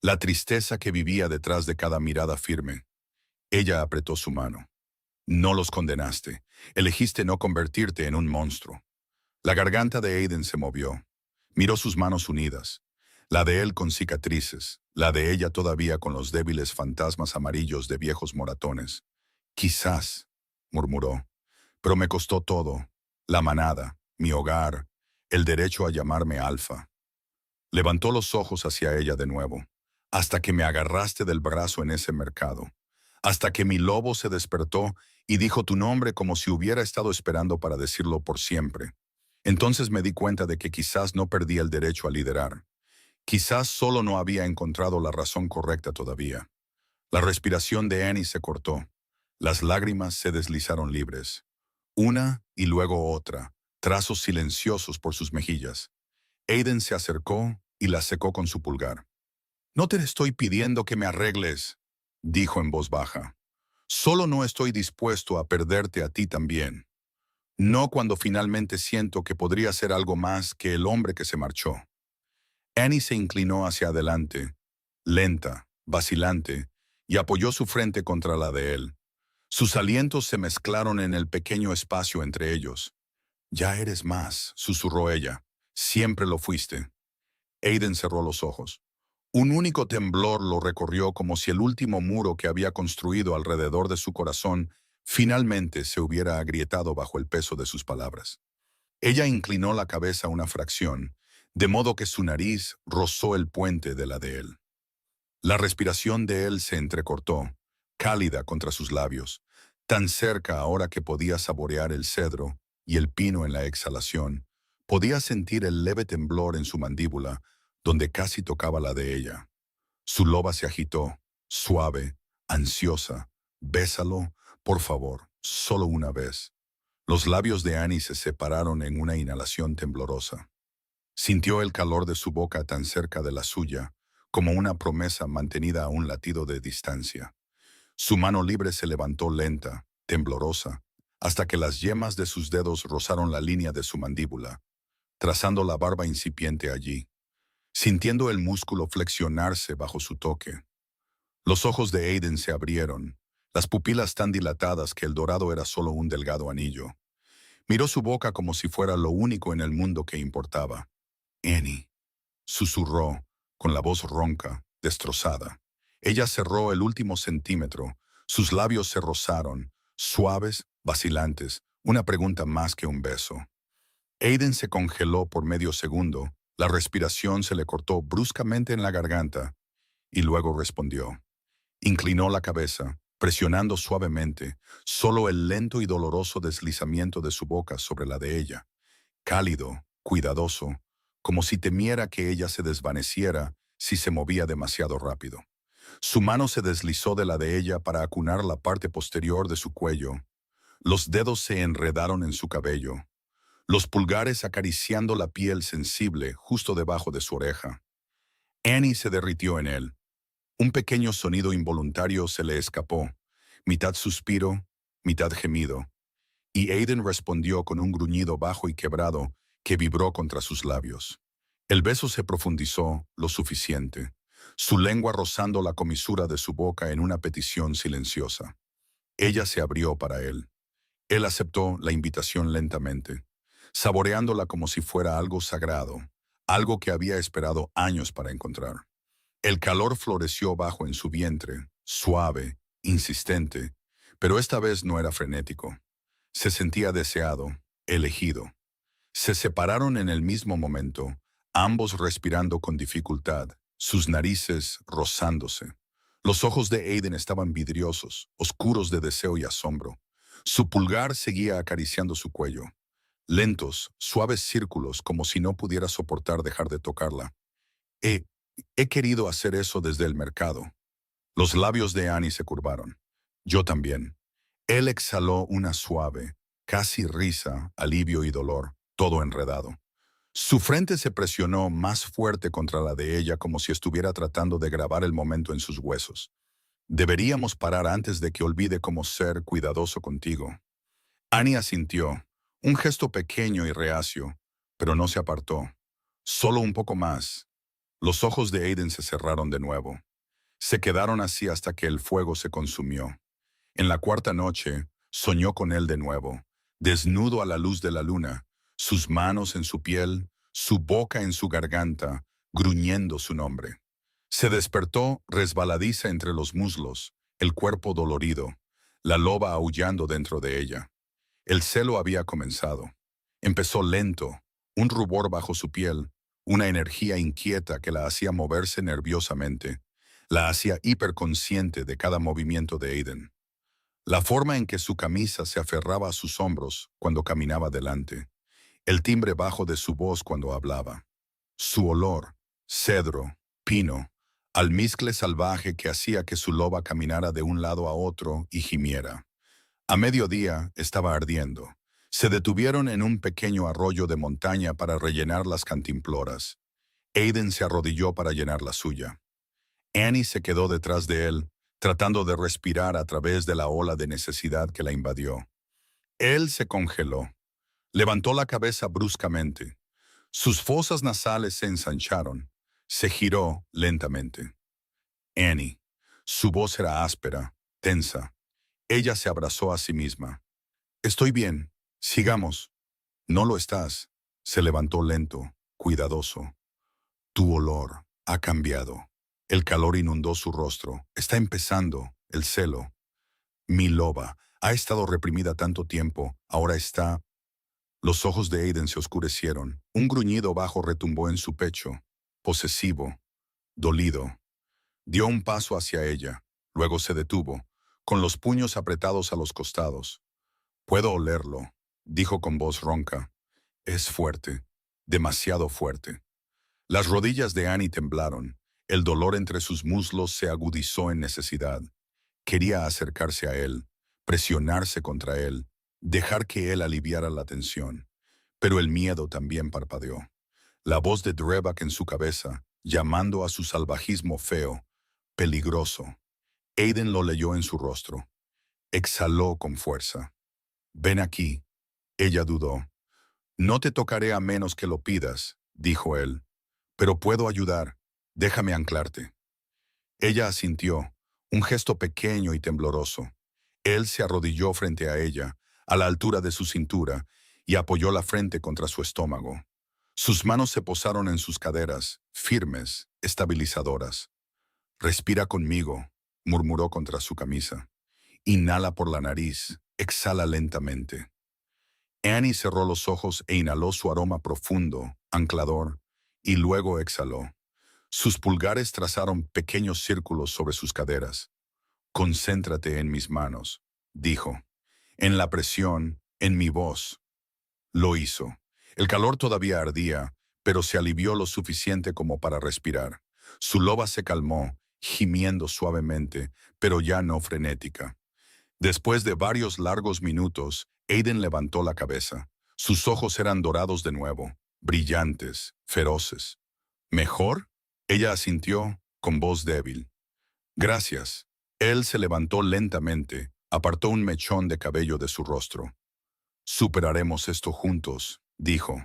La tristeza que vivía detrás de cada mirada firme. Ella apretó su mano. No los condenaste. Elegiste no convertirte en un monstruo. La garganta de Aiden se movió. Miró sus manos unidas. La de él con cicatrices, la de ella todavía con los débiles fantasmas amarillos de viejos moratones. «Quizás», murmuró, «pero me costó todo. La manada, mi hogar, el derecho a llamarme Alfa». Levantó los ojos hacia ella de nuevo. «Hasta que me agarraste del brazo en ese mercado. Hasta que mi lobo se despertó y dijo tu nombre como si hubiera estado esperando para decirlo por siempre. Entonces me di cuenta de que quizás no perdí el derecho a liderar. Quizás solo no había encontrado la razón correcta todavía». La respiración de Annie se cortó. Las lágrimas se deslizaron libres. Una y luego otra, trazos silenciosos por sus mejillas. Aiden se acercó y la secó con su pulgar. «No te estoy pidiendo que me arregles», dijo en voz baja. «Solo no estoy dispuesto a perderte a ti también». No cuando finalmente siento que podría ser algo más que el hombre que se marchó. Annie se inclinó hacia adelante, lenta, vacilante, y apoyó su frente contra la de él. Sus alientos se mezclaron en el pequeño espacio entre ellos. Ya eres más, susurró ella. Siempre lo fuiste. Aiden cerró los ojos. Un único temblor lo recorrió como si el último muro que había construido alrededor de su corazón finalmente se hubiera agrietado bajo el peso de sus palabras. Ella inclinó la cabeza una fracción, de modo que su nariz rozó el puente de la de él. La respiración de él se entrecortó, cálida contra sus labios, tan cerca ahora que podía saborear el cedro y el pino en la exhalación. Podía sentir el leve temblor en su mandíbula, donde casi tocaba la de ella. Su loba se agitó, suave, ansiosa. Bésalo, por favor, solo una vez. Los labios de Annie se separaron en una inhalación temblorosa. Sintió el calor de su boca tan cerca de la suya, como una promesa mantenida a un latido de distancia. Su mano libre se levantó lenta, temblorosa, hasta que las yemas de sus dedos rozaron la línea de su mandíbula, trazando la barba incipiente allí, sintiendo el músculo flexionarse bajo su toque. Los ojos de Aiden se abrieron, las pupilas tan dilatadas que el dorado era solo un delgado anillo. Miró su boca como si fuera lo único en el mundo que importaba. Annie, susurró, con la voz ronca, destrozada. Ella cerró el último centímetro, sus labios se rozaron, suaves, vacilantes, una pregunta más que un beso. Aiden se congeló por medio segundo, la respiración se le cortó bruscamente en la garganta, y luego respondió. Inclinó la cabeza, presionando suavemente, solo el lento y doloroso deslizamiento de su boca sobre la de ella, cálido, cuidadoso, como si temiera que ella se desvaneciera si se movía demasiado rápido. Su mano se deslizó de la de ella para acunar la parte posterior de su cuello. Los dedos se enredaron en su cabello, los pulgares acariciando la piel sensible justo debajo de su oreja. Annie se derritió en él. Un pequeño sonido involuntario se le escapó, mitad suspiro, mitad gemido, y Aiden respondió con un gruñido bajo y quebrado que vibró contra sus labios. El beso se profundizó lo suficiente, su lengua rozando la comisura de su boca en una petición silenciosa. Ella se abrió para él. Él aceptó la invitación lentamente, saboreándola como si fuera algo sagrado, algo que había esperado años para encontrar. El calor floreció bajo en su vientre, suave, insistente, pero esta vez no era frenético. Se sentía deseado, elegido. Se separaron en el mismo momento, ambos respirando con dificultad, sus narices rozándose. Los ojos de Aiden estaban vidriosos, oscuros de deseo y asombro. Su pulgar seguía acariciando su cuello. Lentos, suaves círculos como si no pudiera soportar dejar de tocarla. He, he querido hacer eso desde el mercado. Los labios de Annie se curvaron. Yo también. Él exhaló una suave, casi risa, alivio y dolor, todo enredado. Su frente se presionó más fuerte contra la de ella como si estuviera tratando de grabar el momento en sus huesos. Deberíamos parar antes de que olvide cómo ser cuidadoso contigo. Annie asintió, un gesto pequeño y reacio, pero no se apartó. Solo un poco más. Los ojos de Aiden se cerraron de nuevo. Se quedaron así hasta que el fuego se consumió. En la cuarta noche, soñó con él de nuevo, desnudo a la luz de la luna, sus manos en su piel, su boca en su garganta, gruñendo su nombre. Se despertó resbaladiza entre los muslos, el cuerpo dolorido, la loba aullando dentro de ella. El celo había comenzado. Empezó lento, un rubor bajo su piel, una energía inquieta que la hacía moverse nerviosamente, la hacía hiperconsciente de cada movimiento de Aiden. La forma en que su camisa se aferraba a sus hombros cuando caminaba delante, el timbre bajo de su voz cuando hablaba, su olor, cedro, pino, almizcle salvaje que hacía que su loba caminara de un lado a otro y gimiera. A mediodía estaba ardiendo. Se detuvieron en un pequeño arroyo de montaña para rellenar las cantimploras. Aiden se arrodilló para llenar la suya. Annie se quedó detrás de él, tratando de respirar a través de la ola de necesidad que la invadió. Él se congeló. Levantó la cabeza bruscamente. Sus fosas nasales se ensancharon. Se giró lentamente. Annie. Su voz era áspera, tensa. Ella se abrazó a sí misma. Estoy bien. Sigamos. No lo estás. Se levantó lento, cuidadoso. Tu olor ha cambiado. El calor inundó su rostro. Está empezando el celo. Mi loba ha estado reprimida tanto tiempo. Ahora está... Los ojos de Aiden se oscurecieron. Un gruñido bajo retumbó en su pecho. Posesivo. Dolido. Dio un paso hacia ella. Luego se detuvo, con los puños apretados a los costados. Puedo olerlo, dijo con voz ronca. Es fuerte. Demasiado fuerte. Las rodillas de Annie temblaron. El dolor entre sus muslos se agudizó en necesidad. Quería acercarse a él, presionarse contra él, dejar que él aliviara la tensión. Pero el miedo también parpadeó. La voz de Drebak en su cabeza, llamando a su salvajismo feo, peligroso. Aiden lo leyó en su rostro. Exhaló con fuerza. Ven aquí. Ella dudó. No te tocaré a menos que lo pidas, dijo él. Pero puedo ayudar. Déjame anclarte. Ella asintió, un gesto pequeño y tembloroso. Él se arrodilló frente a ella, a la altura de su cintura, y apoyó la frente contra su estómago. Sus manos se posaron en sus caderas, firmes, estabilizadoras. Respira conmigo, murmuró contra su camisa. Inhala por la nariz, exhala lentamente. Annie cerró los ojos e inhaló su aroma profundo, anclador, y luego exhaló. Sus pulgares trazaron pequeños círculos sobre sus caderas. Concéntrate en mis manos, dijo. En la presión, en mi voz. Lo hizo. El calor todavía ardía, pero se alivió lo suficiente como para respirar. Su loba se calmó, gimiendo suavemente, pero ya no frenética. Después de varios largos minutos, Aiden levantó la cabeza. Sus ojos eran dorados de nuevo, brillantes, feroces. ¿Mejor? Ella asintió, con voz débil. Gracias. Él se levantó lentamente, apartó un mechón de cabello de su rostro. Superaremos esto juntos, dijo.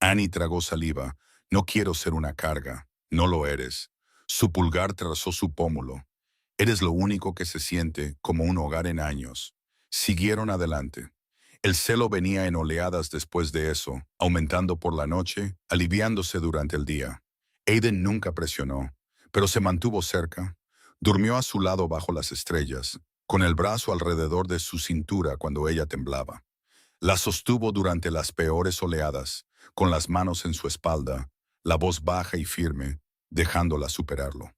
Annie tragó saliva. No quiero ser una carga. No lo eres. Su pulgar trazó su pómulo. Eres lo único que se siente como un hogar en años. Siguieron adelante. El celo venía en oleadas después de eso, aumentando por la noche, aliviándose durante el día. Aiden nunca presionó, pero se mantuvo cerca. Durmió a su lado bajo las estrellas, con el brazo alrededor de su cintura cuando ella temblaba. La sostuvo durante las peores oleadas, con las manos en su espalda, la voz baja y firme, dejándola superarlo.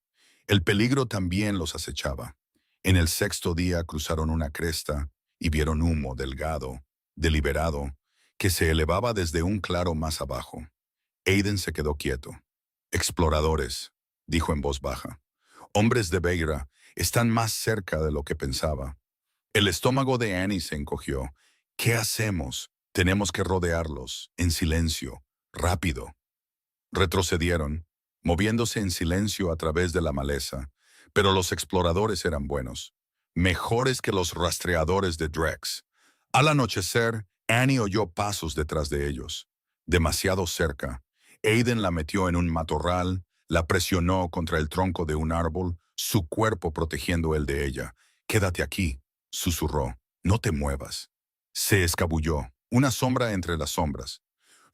El peligro también los acechaba. En el sexto día cruzaron una cresta y vieron humo delgado, deliberado, que se elevaba desde un claro más abajo. Aiden se quedó quieto. Exploradores, dijo en voz baja. Hombres de Beira, están más cerca de lo que pensaba. El estómago de Annie se encogió. ¿Qué hacemos? Tenemos que rodearlos, en silencio, rápido. Retrocedieron, moviéndose en silencio a través de la maleza, pero los exploradores eran buenos, mejores que los rastreadores de Drex. Al anochecer, Annie oyó pasos detrás de ellos, demasiado cerca. Aiden la metió en un matorral, la presionó contra el tronco de un árbol, su cuerpo protegiendo el de ella. «Quédate aquí», susurró, «no te muevas». Se escabulló, una sombra entre las sombras.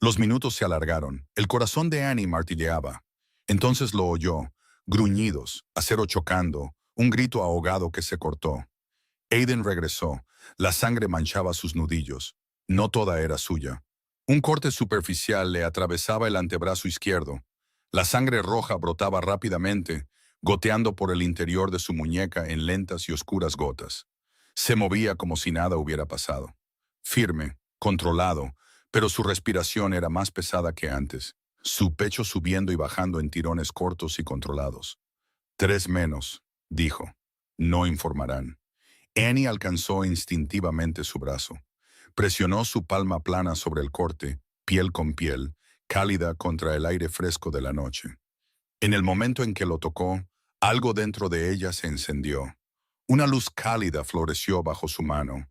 Los minutos se alargaron. El corazón de Annie martilleaba. Entonces lo oyó, gruñidos, acero chocando, un grito ahogado que se cortó. Aiden regresó. La sangre manchaba sus nudillos. No toda era suya. Un corte superficial le atravesaba el antebrazo izquierdo. La sangre roja brotaba rápidamente, goteando por el interior de su muñeca en lentas y oscuras gotas. Se movía como si nada hubiera pasado. Firme, controlado, pero su respiración era más pesada que antes, su pecho subiendo y bajando en tirones cortos y controlados. 3 menos, dijo. No informarán. Annie alcanzó instintivamente su brazo. Presionó su palma plana sobre el corte, piel con piel, cálida contra el aire fresco de la noche. En el momento en que lo tocó, algo dentro de ella se encendió. Una luz cálida floreció bajo su mano.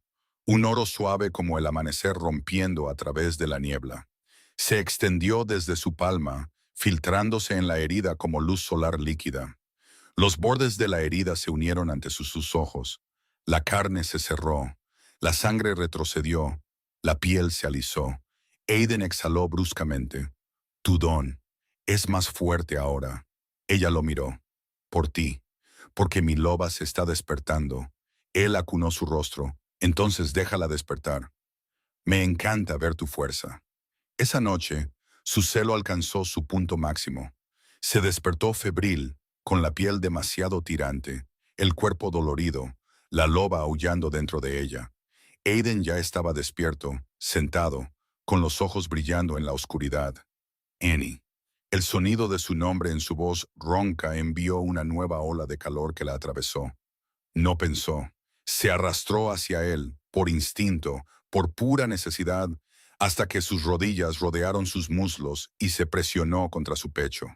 un oro suave como el amanecer rompiendo a través de la niebla. Se extendió desde su palma, filtrándose en la herida como luz solar líquida. Los bordes de la herida se unieron ante sus ojos. La carne se cerró, la sangre retrocedió, la piel se alisó. Aiden exhaló bruscamente. Tu don es más fuerte ahora. Ella lo miró. Por ti, porque mi loba se está despertando. Él acunó su rostro. Entonces déjala despertar. Me encanta ver tu fuerza. Esa noche, su celo alcanzó su punto máximo. Se despertó febril, con la piel demasiado tirante, el cuerpo dolorido, la loba aullando dentro de ella. Aiden ya estaba despierto, sentado, con los ojos brillando en la oscuridad. Annie. El sonido de su nombre en su voz ronca envió una nueva ola de calor que la atravesó. No pensó. Se arrastró hacia él, por instinto, por pura necesidad, hasta que sus rodillas rodearon sus muslos y se presionó contra su pecho.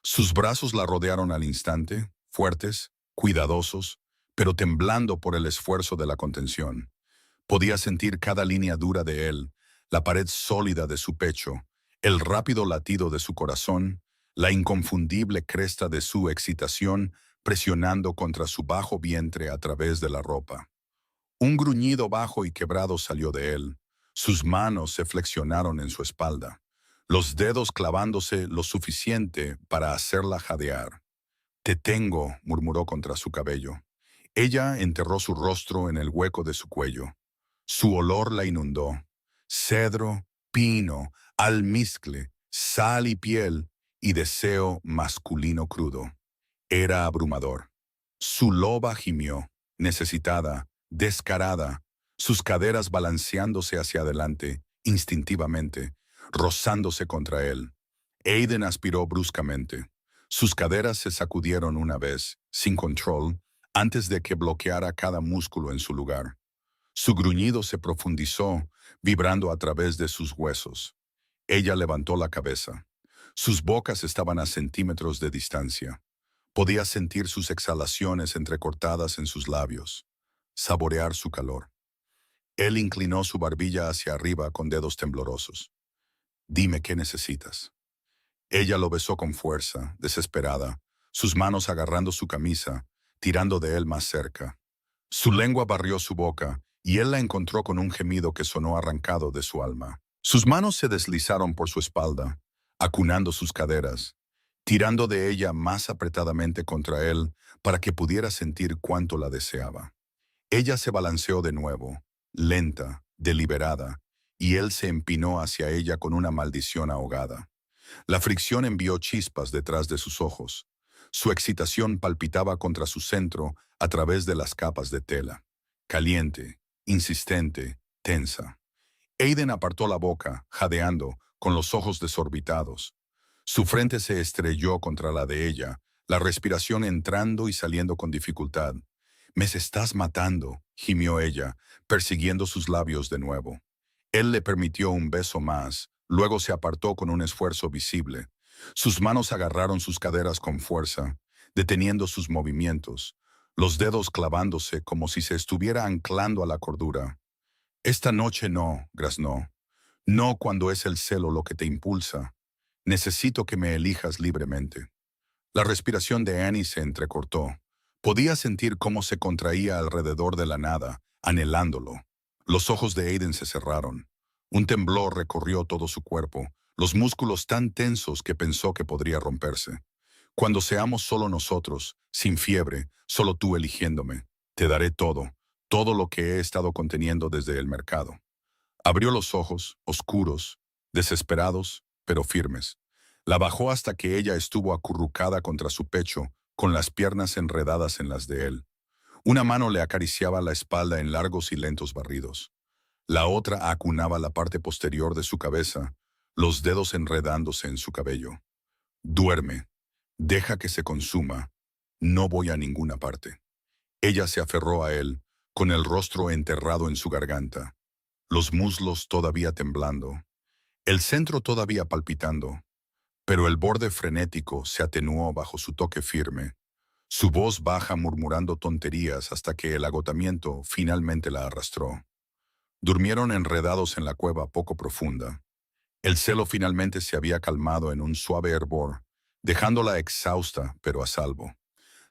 Sus brazos la rodearon al instante, fuertes, cuidadosos, pero temblando por el esfuerzo de la contención. Podía sentir cada línea dura de él, la pared sólida de su pecho, el rápido latido de su corazón, la inconfundible cresta de su excitación presionando contra su bajo vientre a través de la ropa. Un gruñido bajo y quebrado salió de él. Sus manos se flexionaron en su espalda, los dedos clavándose lo suficiente para hacerla jadear. Te tengo, murmuró contra su cabello. Ella enterró su rostro en el hueco de su cuello. Su olor la inundó. Cedro, pino, almizcle, sal y piel y deseo masculino crudo. Era abrumador. Su loba gimió, necesitada, descarada, sus caderas balanceándose hacia adelante, instintivamente, rozándose contra él. Aiden aspiró bruscamente. Sus caderas se sacudieron una vez, sin control, antes de que bloqueara cada músculo en su lugar. Su gruñido se profundizó, vibrando a través de sus huesos. Ella levantó la cabeza. Sus bocas estaban a centímetros de distancia. Podía sentir sus exhalaciones entrecortadas en sus labios, saborear su calor. Él inclinó su barbilla hacia arriba con dedos temblorosos. Dime qué necesitas. Ella lo besó con fuerza, desesperada, sus manos agarrando su camisa, tirando de él más cerca. Su lengua barrió su boca, y él la encontró con un gemido que sonó arrancado de su alma. Sus manos se deslizaron por su espalda, acunando sus caderas, tirando de ella más apretadamente contra él para que pudiera sentir cuánto la deseaba. Ella se balanceó de nuevo, lenta, deliberada, y él se empinó hacia ella con una maldición ahogada. La fricción envió chispas detrás de sus ojos. Su excitación palpitaba contra su centro a través de las capas de tela. Caliente, insistente, tensa. Aiden apartó la boca, jadeando, con los ojos desorbitados. Su frente se estrelló contra la de ella, la respiración entrando y saliendo con dificultad. «Me estás matando», gimió ella, persiguiendo sus labios de nuevo. Él le permitió un beso más, luego se apartó con un esfuerzo visible. Sus manos agarraron sus caderas con fuerza, deteniendo sus movimientos, los dedos clavándose como si se estuviera anclando a la cordura. «Esta noche no», graznó. «No cuando es el celo lo que te impulsa. Necesito que me elijas libremente». La respiración de Annie se entrecortó. Podía sentir cómo se contraía alrededor de la nada, anhelándolo. Los ojos de Aiden se cerraron. Un temblor recorrió todo su cuerpo, los músculos tan tensos que pensó que podría romperse. «Cuando seamos solo nosotros, sin fiebre, solo tú eligiéndome, te daré todo, todo lo que he estado conteniendo desde el mercado». Abrió los ojos, oscuros, desesperados, pero firmes. La bajó hasta que ella estuvo acurrucada contra su pecho, con las piernas enredadas en las de él. Una mano le acariciaba la espalda en largos y lentos barridos. La otra acunaba la parte posterior de su cabeza, los dedos enredándose en su cabello. «Duerme. Deja que se consuma. No voy a ninguna parte». Ella se aferró a él, con el rostro enterrado en su garganta, los muslos todavía temblando, el centro todavía palpitando, pero el borde frenético se atenuó bajo su toque firme, su voz baja murmurando tonterías hasta que el agotamiento finalmente la arrastró. Durmieron enredados en la cueva poco profunda. El celo finalmente se había calmado en un suave hervor, dejándola exhausta pero a salvo.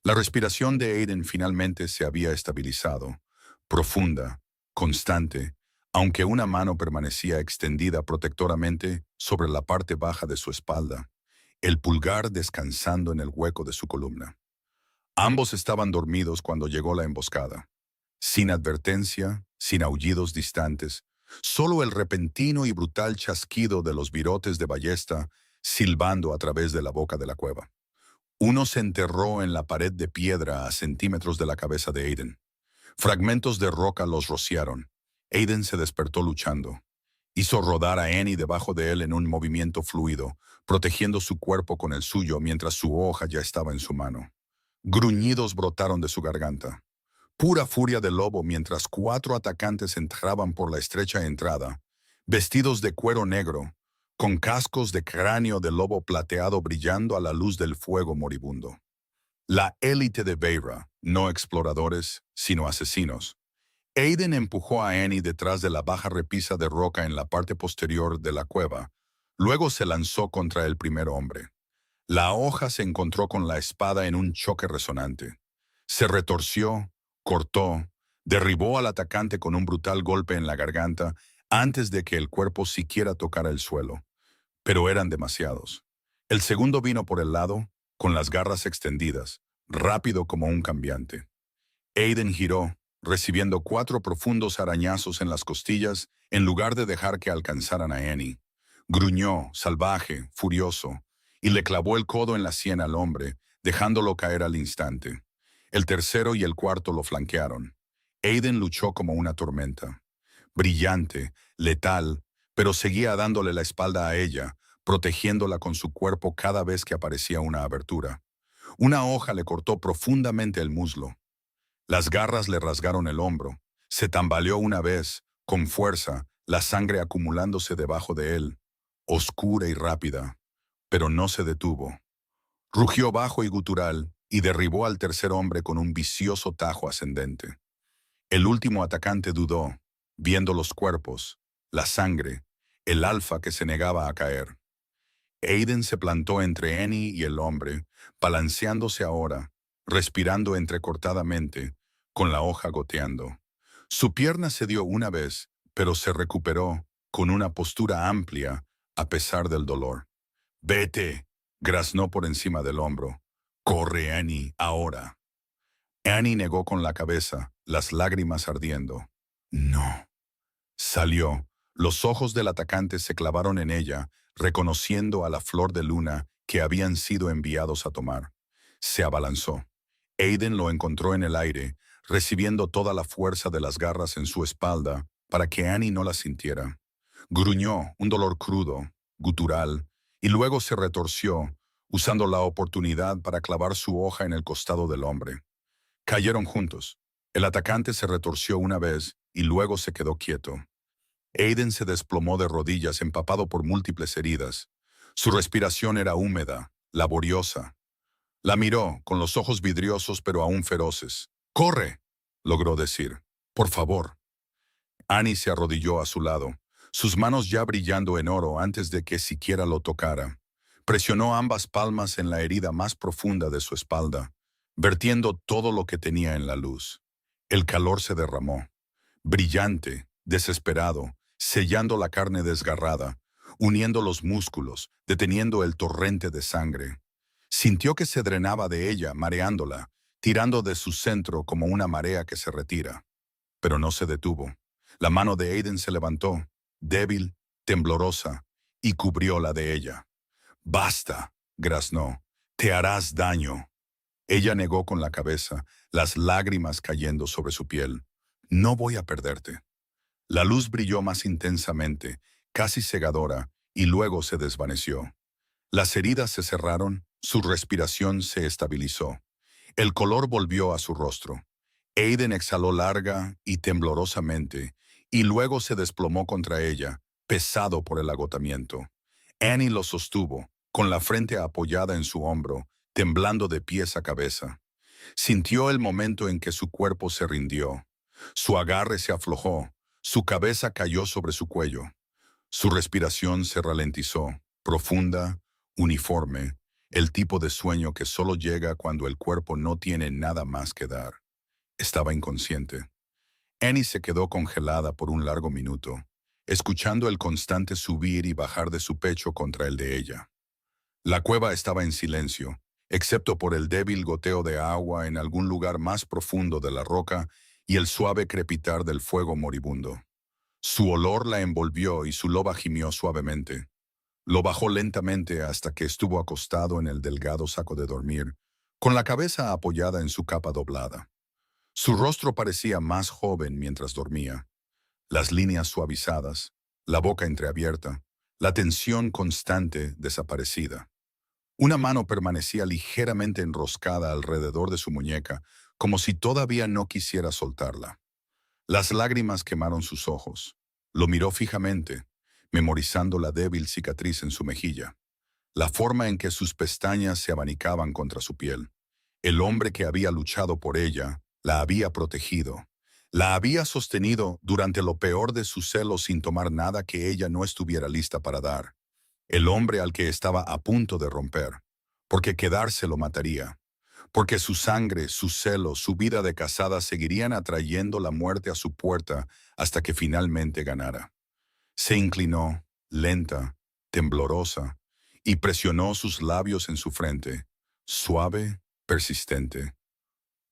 La respiración de Aiden finalmente se había estabilizado, profunda, constante, aunque una mano permanecía extendida protectoramente sobre la parte baja de su espalda, el pulgar descansando en el hueco de su columna. Ambos estaban dormidos cuando llegó la emboscada. Sin advertencia, sin aullidos distantes, solo el repentino y brutal chasquido de los virotes de ballesta silbando a través de la boca de la cueva. Uno se enterró en la pared de piedra a centímetros de la cabeza de Aiden. Fragmentos de roca los rociaron. Aiden se despertó luchando. Hizo rodar a Annie debajo de él en un movimiento fluido, protegiendo su cuerpo con el suyo mientras su hoja ya estaba en su mano. Gruñidos brotaron de su garganta. Pura furia de lobo mientras 4 atacantes entraban por la estrecha entrada, vestidos de cuero negro, con cascos de cráneo de lobo plateado brillando a la luz del fuego moribundo. La élite de Beira, no exploradores, sino asesinos. Aiden empujó a Annie detrás de la baja repisa de roca en la parte posterior de la cueva. Luego se lanzó contra el primer hombre. La hoja se encontró con la espada en un choque resonante. Se retorció, cortó, derribó al atacante con un brutal golpe en la garganta antes de que el cuerpo siquiera tocara el suelo. Pero eran demasiados. El segundo vino por el lado, con las garras extendidas, rápido como un cambiante. Aiden giró, recibiendo 4 profundos arañazos en las costillas en lugar de dejar que alcanzaran a Annie. Gruñó, salvaje, furioso, y le clavó el codo en la sien al hombre, dejándolo caer al instante. El tercero y el cuarto lo flanquearon. Aiden luchó como una tormenta. Brillante, letal, pero seguía dándole la espalda a ella, protegiéndola con su cuerpo cada vez que aparecía una abertura. Una hoja le cortó profundamente el muslo. Las garras le rasgaron el hombro. Se tambaleó una vez, con fuerza, la sangre acumulándose debajo de él, oscura y rápida, pero no se detuvo. Rugió bajo y gutural y derribó al tercer hombre con un vicioso tajo ascendente. El último atacante dudó, viendo los cuerpos, la sangre, el alfa que se negaba a caer. Aiden se plantó entre Annie y el hombre, balanceándose ahora, respirando entrecortadamente, con la hoja goteando. Su pierna cedió una vez, pero se recuperó, con una postura amplia, a pesar del dolor. «Vete», graznó por encima del hombro. «Corre, Annie, ahora». Annie negó con la cabeza, las lágrimas ardiendo. «No». Salió. Los ojos del atacante se clavaron en ella, reconociendo a la flor de luna que habían sido enviados a tomar. Se abalanzó. Aiden lo encontró en el aire, recibiendo toda la fuerza de las garras en su espalda para que Annie no la sintiera. Gruñó, un dolor crudo, gutural, y luego se retorció, usando la oportunidad para clavar su hoja en el costado del hombre. Cayeron juntos. El atacante se retorció una vez y luego se quedó quieto. Aiden se desplomó de rodillas empapado por múltiples heridas. Su respiración era húmeda, laboriosa. La miró, con los ojos vidriosos pero aún feroces. «¡Corre!», logró decir. «Por favor». Annie se arrodilló a su lado, sus manos ya brillando en oro antes de que siquiera lo tocara. Presionó ambas palmas en la herida más profunda de su espalda, vertiendo todo lo que tenía en la luz. El calor se derramó, brillante, desesperado, sellando la carne desgarrada, uniendo los músculos, deteniendo el torrente de sangre. Sintió que se drenaba de ella, mareándola, tirando de su centro como una marea que se retira. Pero no se detuvo. La mano de Aiden se levantó, débil, temblorosa, y cubrió la de ella. «Basta», graznó, «te harás daño». Ella negó con la cabeza, las lágrimas cayendo sobre su piel. «No voy a perderte». La luz brilló más intensamente, casi cegadora, y luego se desvaneció. Las heridas se cerraron, su respiración se estabilizó. El color volvió a su rostro. Aiden exhaló larga y temblorosamente, y luego se desplomó contra ella, pesado por el agotamiento. Annie lo sostuvo, con la frente apoyada en su hombro, temblando de pies a cabeza. Sintió el momento en que su cuerpo se rindió. Su agarre se aflojó, Su cabeza cayó sobre su cuello. Su respiración se ralentizó, profunda, uniforme, el tipo de sueño que solo llega cuando el cuerpo no tiene nada más que dar. Estaba inconsciente. Annie se quedó congelada por un largo minuto, escuchando el constante subir y bajar de su pecho contra el de ella. La cueva estaba en silencio, excepto por el débil goteo de agua en algún lugar más profundo de la roca y el suave crepitar del fuego moribundo. Su olor la envolvió y su loba gimió suavemente. Lo bajó lentamente hasta que estuvo acostado en el delgado saco de dormir, con la cabeza apoyada en su capa doblada. Su rostro parecía más joven mientras dormía, las líneas suavizadas, la boca entreabierta, la tensión constante desaparecida. Una mano permanecía ligeramente enroscada alrededor de su muñeca, como si todavía no quisiera soltarla. Las lágrimas quemaron sus ojos. Lo miró fijamente, memorizando la débil cicatriz en su mejilla, la forma en que sus pestañas se abanicaban contra su piel. El hombre que había luchado por ella, la había protegido, la había sostenido durante lo peor de su celo sin tomar nada que ella no estuviera lista para dar. El hombre al que estaba a punto de romper, porque quedarse lo mataría, porque su sangre, su celo, su vida de casada seguirían atrayendo la muerte a su puerta hasta que finalmente ganara. Se inclinó, lenta, temblorosa, y presionó sus labios en su frente, suave, persistente.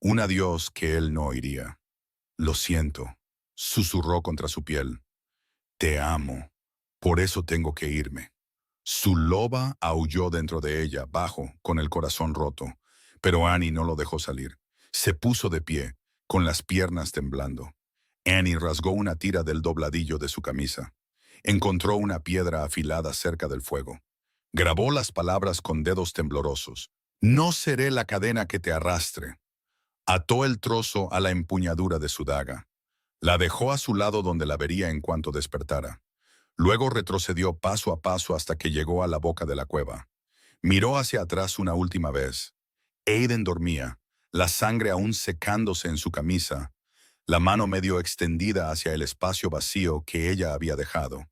Un adiós que él no oiría. Lo siento, susurró contra su piel. Te amo, por eso tengo que irme. Su loba aulló dentro de ella, bajo, con el corazón roto, pero Annie no lo dejó salir. Se puso de pie, con las piernas temblando. Annie rasgó una tira del dobladillo de su camisa. Encontró una piedra afilada cerca del fuego. Grabó las palabras con dedos temblorosos. No seré la cadena que te arrastre. Ató el trozo a la empuñadura de su daga. La dejó a su lado donde la vería en cuanto despertara. Luego retrocedió paso a paso hasta que llegó a la boca de la cueva. Miró hacia atrás una última vez. Aiden dormía, la sangre aún secándose en su camisa, la mano medio extendida hacia el espacio vacío que ella había dejado.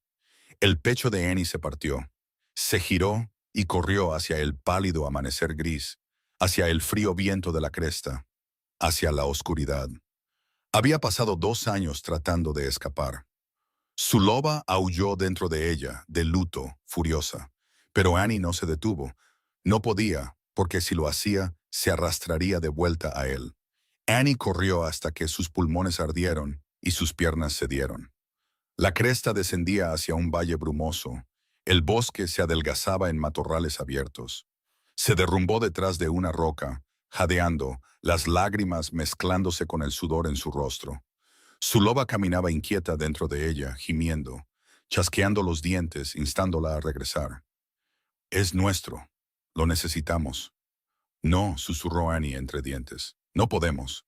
El pecho de Annie se partió. Se giró y corrió hacia el pálido amanecer gris, hacia el frío viento de la cresta, hacia la oscuridad. Había pasado 2 años tratando de escapar. Su loba aulló dentro de ella, de luto, furiosa. Pero Annie no se detuvo. No podía, porque si lo hacía, se arrastraría de vuelta a él. Annie corrió hasta que sus pulmones ardieron y sus piernas cedieron. La cresta descendía hacia un valle brumoso. El bosque se adelgazaba en matorrales abiertos. Se derrumbó detrás de una roca, jadeando, las lágrimas mezclándose con el sudor en su rostro. Su loba caminaba inquieta dentro de ella, gimiendo, chasqueando los dientes, instándola a regresar. Es nuestro. Lo necesitamos. No, susurró Annie entre dientes. No podemos.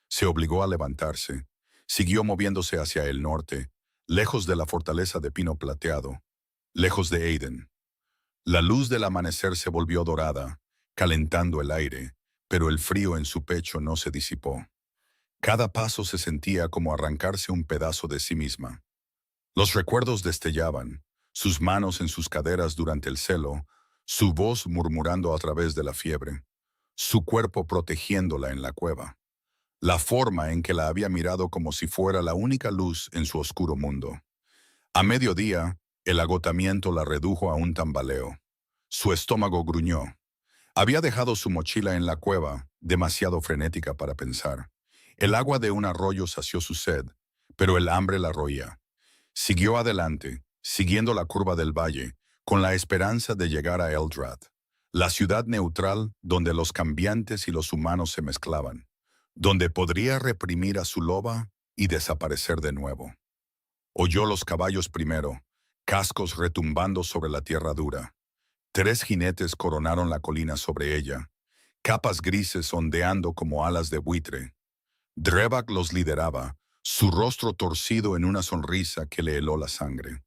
Se obligó a levantarse. Siguió moviéndose hacia el norte, lejos de la fortaleza de pino plateado, lejos de Aiden. La luz del amanecer se volvió dorada, calentando el aire, pero el frío en su pecho no se disipó. Cada paso se sentía como arrancarse un pedazo de sí misma. Los recuerdos destellaban, sus manos en sus caderas durante el celo, su voz murmurando a través de la fiebre, su cuerpo protegiéndola en la cueva, la forma en que la había mirado como si fuera la única luz en su oscuro mundo. A mediodía, el agotamiento la redujo a un tambaleo. Su estómago gruñó. Había dejado su mochila en la cueva, demasiado frenética para pensar. El agua de un arroyo sació su sed, pero el hambre la roía. Siguió adelante, siguiendo la curva del valle, con la esperanza de llegar a Eldrad, la ciudad neutral donde los cambiantes y los humanos se mezclaban, donde podría reprimir a su loba y desaparecer de nuevo. Oyó los caballos primero, cascos retumbando sobre la tierra dura. 3 jinetes coronaron la colina sobre ella, capas grises ondeando como alas de buitre. Drebak los lideraba, su rostro torcido en una sonrisa que le heló la sangre.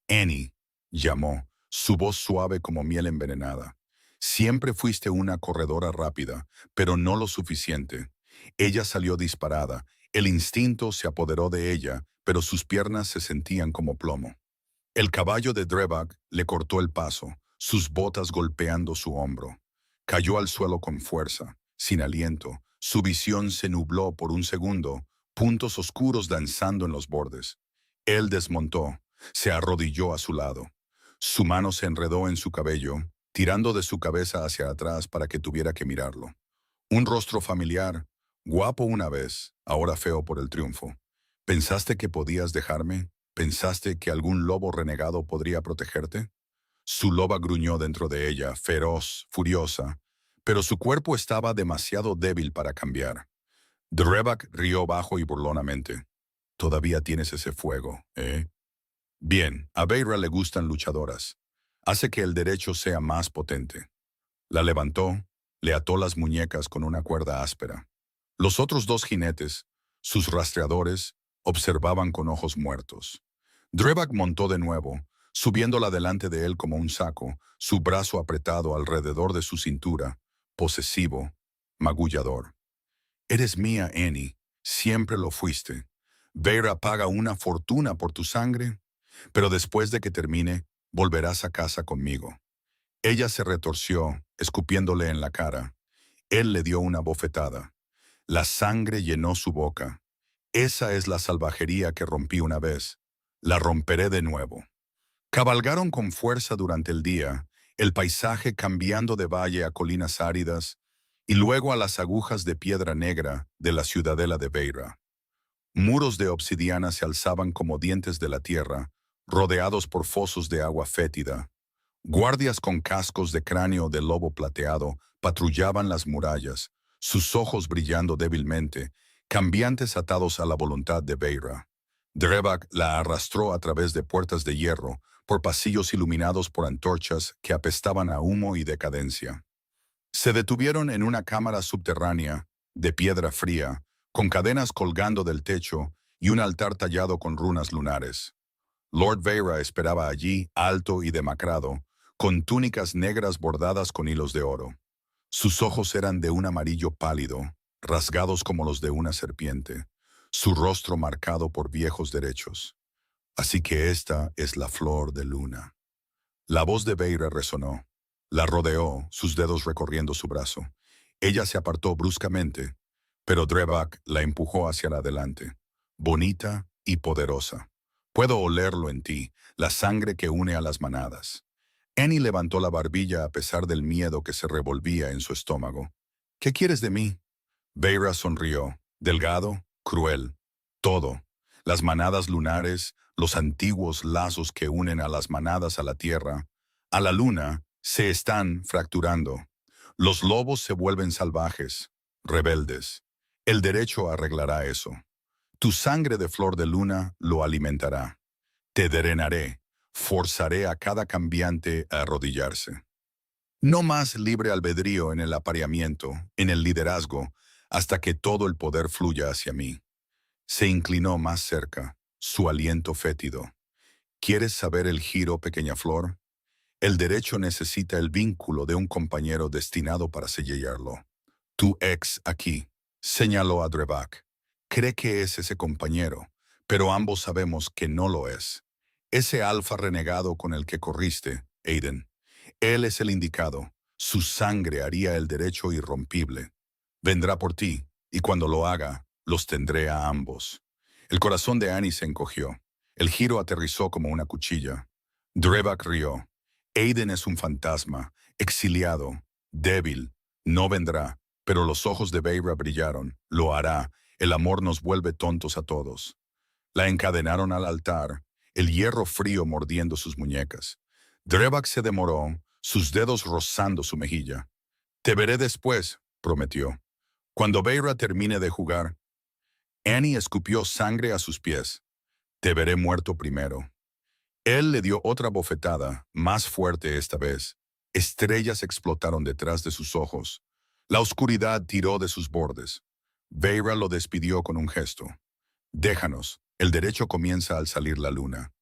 Annie, llamó, su voz suave como miel envenenada. Siempre fuiste una corredora rápida, pero no lo suficiente. Ella salió disparada, El instinto se apoderó de ella, pero sus piernas se sentían como plomo. El caballo de Drebak le cortó el paso, sus botas golpeando su hombro. Cayó al suelo con fuerza, sin aliento. Su visión se nubló por un segundo, puntos oscuros danzando en los bordes. Él desmontó, se arrodilló a su lado. Su mano se enredó en su cabello, tirando de su cabeza hacia atrás para que tuviera que mirarlo. Un rostro familiar, guapo una vez, ahora feo por el triunfo. ¿Pensaste que podías dejarme? ¿Pensaste que algún lobo renegado podría protegerte? Su loba gruñó dentro de ella, feroz, furiosa, pero su cuerpo estaba demasiado débil para cambiar. Drebak rió bajo y burlonamente. Todavía tienes ese fuego, ¿eh? Bien, a Beira le gustan luchadoras. Hace que el derecho sea más potente. La levantó, le ató las muñecas con una cuerda áspera. Los otros dos jinetes, sus rastreadores, observaban con ojos muertos. Drebak montó de nuevo, subiéndola delante de él como un saco, su brazo apretado alrededor de su cintura, posesivo, magullador. Eres mía, Annie, siempre lo fuiste. Beira paga una fortuna por tu sangre, pero después de que termine, volverás a casa conmigo. Ella se retorció, escupiéndole en la cara. Él le dio una bofetada. La sangre llenó su boca. Esa es la salvajería que rompí una vez. La romperé de nuevo. Cabalgaron con fuerza durante el día, el paisaje cambiando de valle a colinas áridas y luego a las agujas de piedra negra de la ciudadela de Beira. Muros de obsidiana se alzaban como dientes de la tierra, rodeados por fosos de agua fétida. Guardias con cascos de cráneo de lobo plateado patrullaban las murallas, sus ojos brillando débilmente, cambiantes atados a la voluntad de Beira. Drebak la arrastró a través de puertas de hierro, por pasillos iluminados por antorchas que apestaban a humo y decadencia. Se detuvieron en una cámara subterránea, de piedra fría, con cadenas colgando del techo y un altar tallado con runas lunares. Lord Beira esperaba allí, alto y demacrado, con túnicas negras bordadas con hilos de oro. Sus ojos eran de un amarillo pálido, rasgados como los de una serpiente, su rostro marcado por viejos derechos. Así que esta es la flor de luna. La voz de Beira resonó. La rodeó, sus dedos recorriendo su brazo. Ella se apartó bruscamente, pero Drebak la empujó hacia adelante, bonita y poderosa. Puedo olerlo en ti, la sangre que une a las manadas. Annie levantó la barbilla a pesar del miedo que se revolvía en su estómago. ¿Qué quieres de mí? Beira sonrió, delgado, cruel. Todo. Las manadas lunares, los antiguos lazos que unen a las manadas a la tierra, a la luna, se están fracturando. Los lobos se vuelven salvajes, rebeldes. El derecho arreglará eso. Tu sangre de flor de luna lo alimentará. Te drenaré, forzaré a cada cambiante a arrodillarse. No más libre albedrío en el apareamiento, en el liderazgo, hasta que todo el poder fluya hacia mí. Se inclinó más cerca, su aliento fétido. ¿Quieres saber el giro, pequeña flor? El derecho necesita el vínculo de un compañero destinado para sellarlo. Tu ex aquí, señaló a Drebak. Cree que es ese compañero, pero ambos sabemos que no lo es. Ese alfa renegado con el que corriste, Aiden. Él es el indicado. Su sangre haría el derecho irrompible. Vendrá por ti, y cuando lo haga, los tendré a ambos. El corazón de Annie se encogió. El giro aterrizó como una cuchilla. Drebak rió. Aiden es un fantasma, exiliado, débil. No vendrá, pero los ojos de Beira brillaron. Lo hará. El amor nos vuelve tontos a todos. La encadenaron al altar, el hierro frío mordiendo sus muñecas. Drebak se demoró, sus dedos rozando su mejilla. Te veré después, prometió. Cuando Beira termine de jugar. Annie escupió sangre a sus pies. Te veré muerto primero. Él le dio otra bofetada, más fuerte esta vez. Estrellas explotaron detrás de sus ojos. La oscuridad tiró de sus bordes. Beira lo despidió con un gesto. Déjanos, el derecho comienza al salir la luna.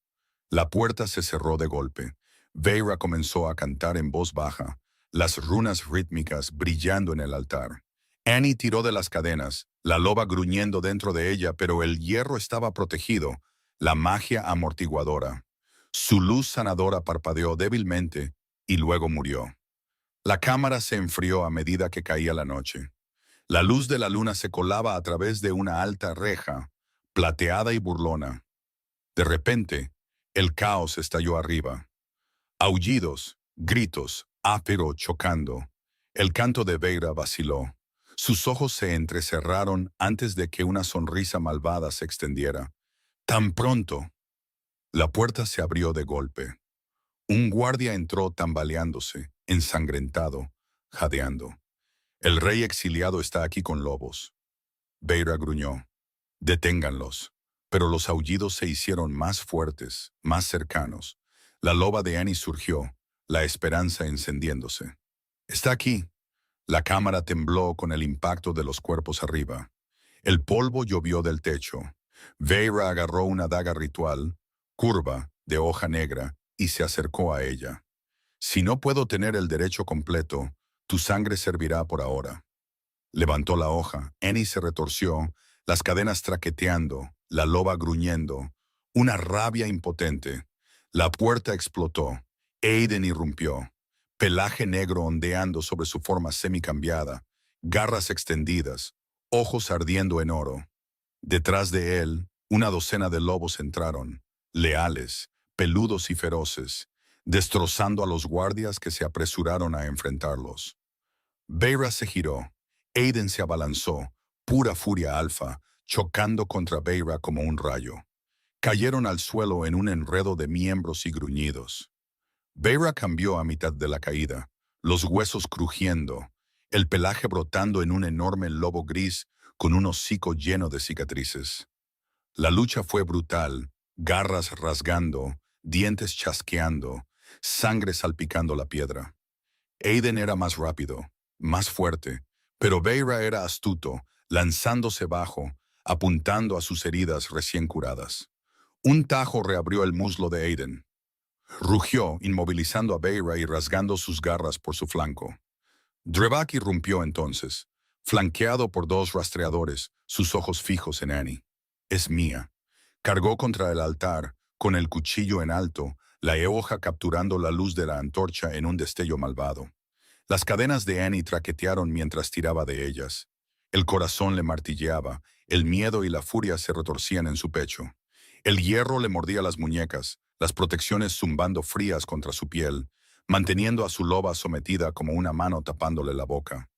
La puerta se cerró de golpe. Beira comenzó a cantar en voz baja, las runas rítmicas brillando en el altar. Annie tiró de las cadenas, la loba gruñendo dentro de ella, pero el hierro estaba protegido, la magia amortiguadora. Su luz sanadora parpadeó débilmente y luego murió. La cámara se enfrió a medida que caía la noche. La luz de la luna se colaba a través de una alta reja, plateada y burlona. De repente, el caos estalló arriba. Aullidos, gritos, áspero chocando. El canto de Veira vaciló. Sus ojos se entrecerraron antes de que una sonrisa malvada se extendiera. Tan pronto, la puerta se abrió de golpe. Un guardia entró tambaleándose, ensangrentado, jadeando. El rey exiliado está aquí con lobos. Veira gruñó. Deténganlos. Pero los aullidos se hicieron más fuertes, más cercanos. La loba de Annie surgió, la esperanza encendiéndose. Está aquí. La cámara tembló con el impacto de los cuerpos arriba. El polvo llovió del techo. Veira agarró una daga ritual, curva, de hoja negra, y se acercó a ella. Si no puedo tener el derecho completo, tu sangre servirá por ahora. Levantó la hoja, Annie se retorció, las cadenas traqueteando, la loba gruñendo, una rabia impotente. La puerta explotó, Aiden irrumpió, pelaje negro ondeando sobre su forma semicambiada, garras extendidas, ojos ardiendo en oro. Detrás de él, una docena de lobos entraron, leales, peludos y feroces, destrozando a los guardias que se apresuraron a enfrentarlos. Veira se giró. Aiden se abalanzó, pura furia alfa, chocando contra Veira como un rayo. Cayeron al suelo en un enredo de miembros y gruñidos. Veira cambió a mitad de la caída, los huesos crujiendo, el pelaje brotando en un enorme lobo gris con un hocico lleno de cicatrices. La lucha fue brutal, garras rasgando, dientes chasqueando, sangre salpicando la piedra. Aiden era más rápido, más fuerte, pero Veira era astuto, lanzándose bajo, apuntando a sus heridas recién curadas. Un tajo reabrió el muslo de Aiden. Rugió, inmovilizando a Veira y rasgando sus garras por su flanco. Drebak irrumpió entonces, flanqueado por dos rastreadores, sus ojos fijos en Annie. Es mía. Cargó contra el altar, con el cuchillo en alto, la hoja capturando la luz de la antorcha en un destello malvado. Las cadenas de Annie traquetearon mientras tiraba de ellas. El corazón le martilleaba, el miedo y la furia se retorcían en su pecho. El hierro le mordía las muñecas, las protecciones zumbando frías contra su piel, manteniendo a su loba sometida como una mano tapándole la boca.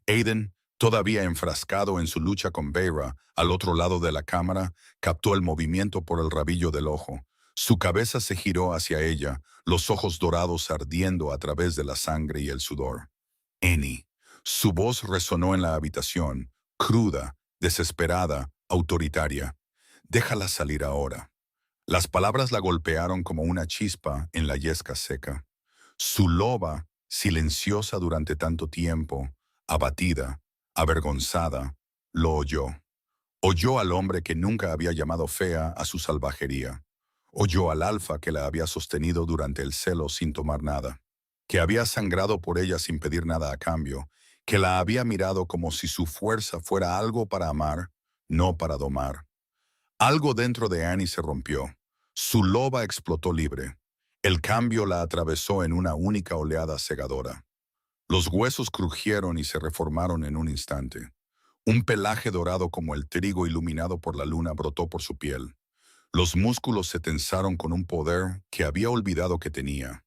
Aiden, todavía enfrascado en su lucha con Veira, al otro lado de la cámara, captó el movimiento por el rabillo del ojo. Su cabeza se giró hacia ella, los ojos dorados ardiendo a través de la sangre y el sudor. Annie. Su voz resonó en la habitación, cruda, desesperada, autoritaria. Déjala salir ahora. Las palabras la golpearon como una chispa en la yesca seca. Su loba, silenciosa durante tanto tiempo, abatida, avergonzada, lo oyó. Oyó al hombre que nunca había llamado fea a su salvajería. Oyó al alfa que la había sostenido durante el celo sin tomar nada, que había sangrado por ella sin pedir nada a cambio, que la había mirado como si su fuerza fuera algo para amar, no para domar. Algo dentro de Annie se rompió. Su loba explotó libre. El cambio la atravesó en una única oleada cegadora. Los huesos crujieron y se reformaron en un instante. Un pelaje dorado como el trigo iluminado por la luna brotó por su piel. Los músculos se tensaron con un poder que había olvidado que tenía.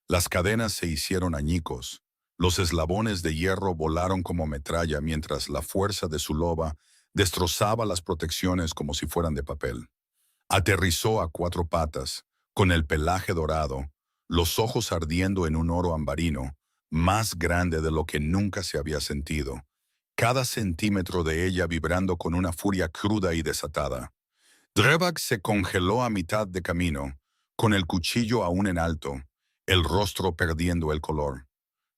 Las cadenas se hicieron añicos. Los eslabones de hierro volaron como metralla mientras la fuerza de su loba destrozaba las protecciones como si fueran de papel. Aterrizó a cuatro patas, con el pelaje dorado, los ojos ardiendo en un oro ambarino, más grande de lo que nunca se había sentido. Cada centímetro de ella vibrando con una furia cruda y desatada. Drebak se congeló a mitad de camino, con el cuchillo aún en alto, el rostro perdiendo el color.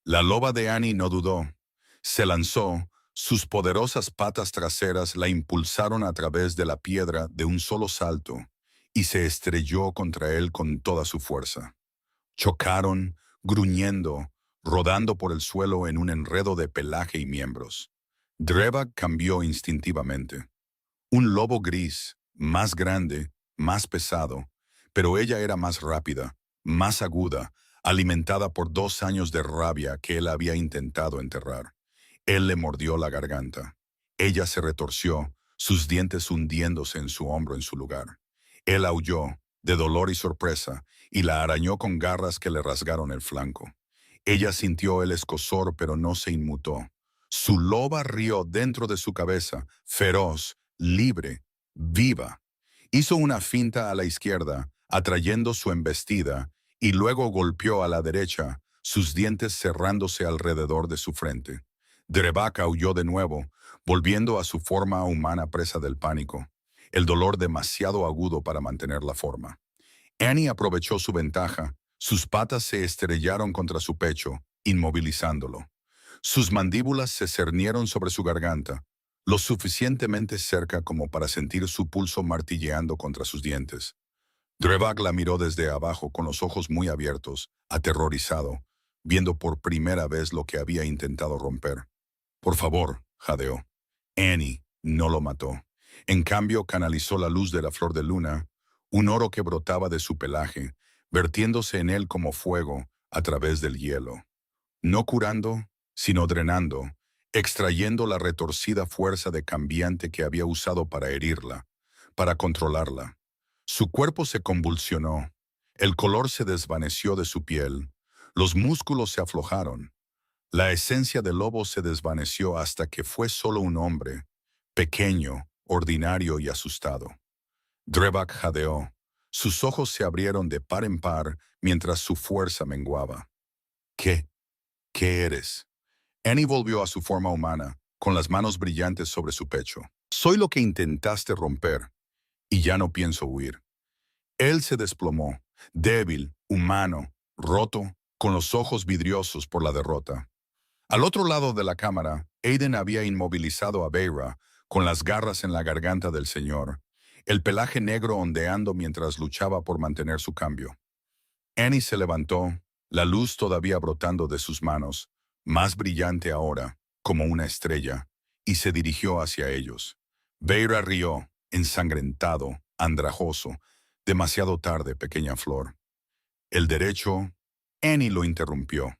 La loba de Annie no dudó. Se lanzó, sus poderosas patas traseras la impulsaron a través de la piedra de un solo salto, y se estrelló contra él con toda su fuerza. Chocaron, gruñendo, rodando por el suelo en un enredo de pelaje y miembros. Dreva cambió instintivamente. Un lobo gris, más grande, más pesado, pero ella era más rápida, más aguda, alimentada por 2 años de rabia que él había intentado enterrar. Él le mordió la garganta. Ella se retorció, sus dientes hundiéndose en su hombro en su lugar. Él aulló, de dolor y sorpresa, y la arañó con garras que le rasgaron el flanco. Ella sintió el escozor, pero no se inmutó. Su loba rió dentro de su cabeza, feroz, libre, viva. Hizo una finta a la izquierda, atrayendo su embestida, y luego golpeó a la derecha, sus dientes cerrándose alrededor de su frente. Drebak aulló de nuevo, volviendo a su forma humana presa del pánico, el dolor demasiado agudo para mantener la forma. Annie aprovechó su ventaja, sus patas se estrellaron contra su pecho, inmovilizándolo. Sus mandíbulas se cernieron sobre su garganta, lo suficientemente cerca como para sentir su pulso martilleando contra sus dientes. Drebak la miró desde abajo con los ojos muy abiertos, aterrorizado, viendo por primera vez lo que había intentado romper. Por favor, jadeó. Annie no lo mató. En cambio, canalizó la luz de la flor de luna, un oro que brotaba de su pelaje, vertiéndose en él como fuego a través del hielo. No curando, sino drenando, extrayendo la retorcida fuerza de cambiante que había usado para herirla, para controlarla. Su cuerpo se convulsionó, el color se desvaneció de su piel, los músculos se aflojaron. La esencia del lobo se desvaneció hasta que fue solo un hombre, pequeño, ordinario y asustado. Drebak jadeó. Sus ojos se abrieron de par en par mientras su fuerza menguaba. ¿Qué? ¿Qué eres? Annie volvió a su forma humana, con las manos brillantes sobre su pecho. Soy lo que intentaste romper, y ya no pienso huir. Él se desplomó, débil, humano, roto, con los ojos vidriosos por la derrota. Al otro lado de la cámara, Aiden había inmovilizado a Beira, con las garras en la garganta del señor, el pelaje negro ondeando mientras luchaba por mantener su cambio. Annie se levantó, la luz todavía brotando de sus manos, más brillante ahora, como una estrella, y se dirigió hacia ellos. Beira rió, ensangrentado, andrajoso. Demasiado tarde, pequeña flor. El derecho. Annie lo interrumpió.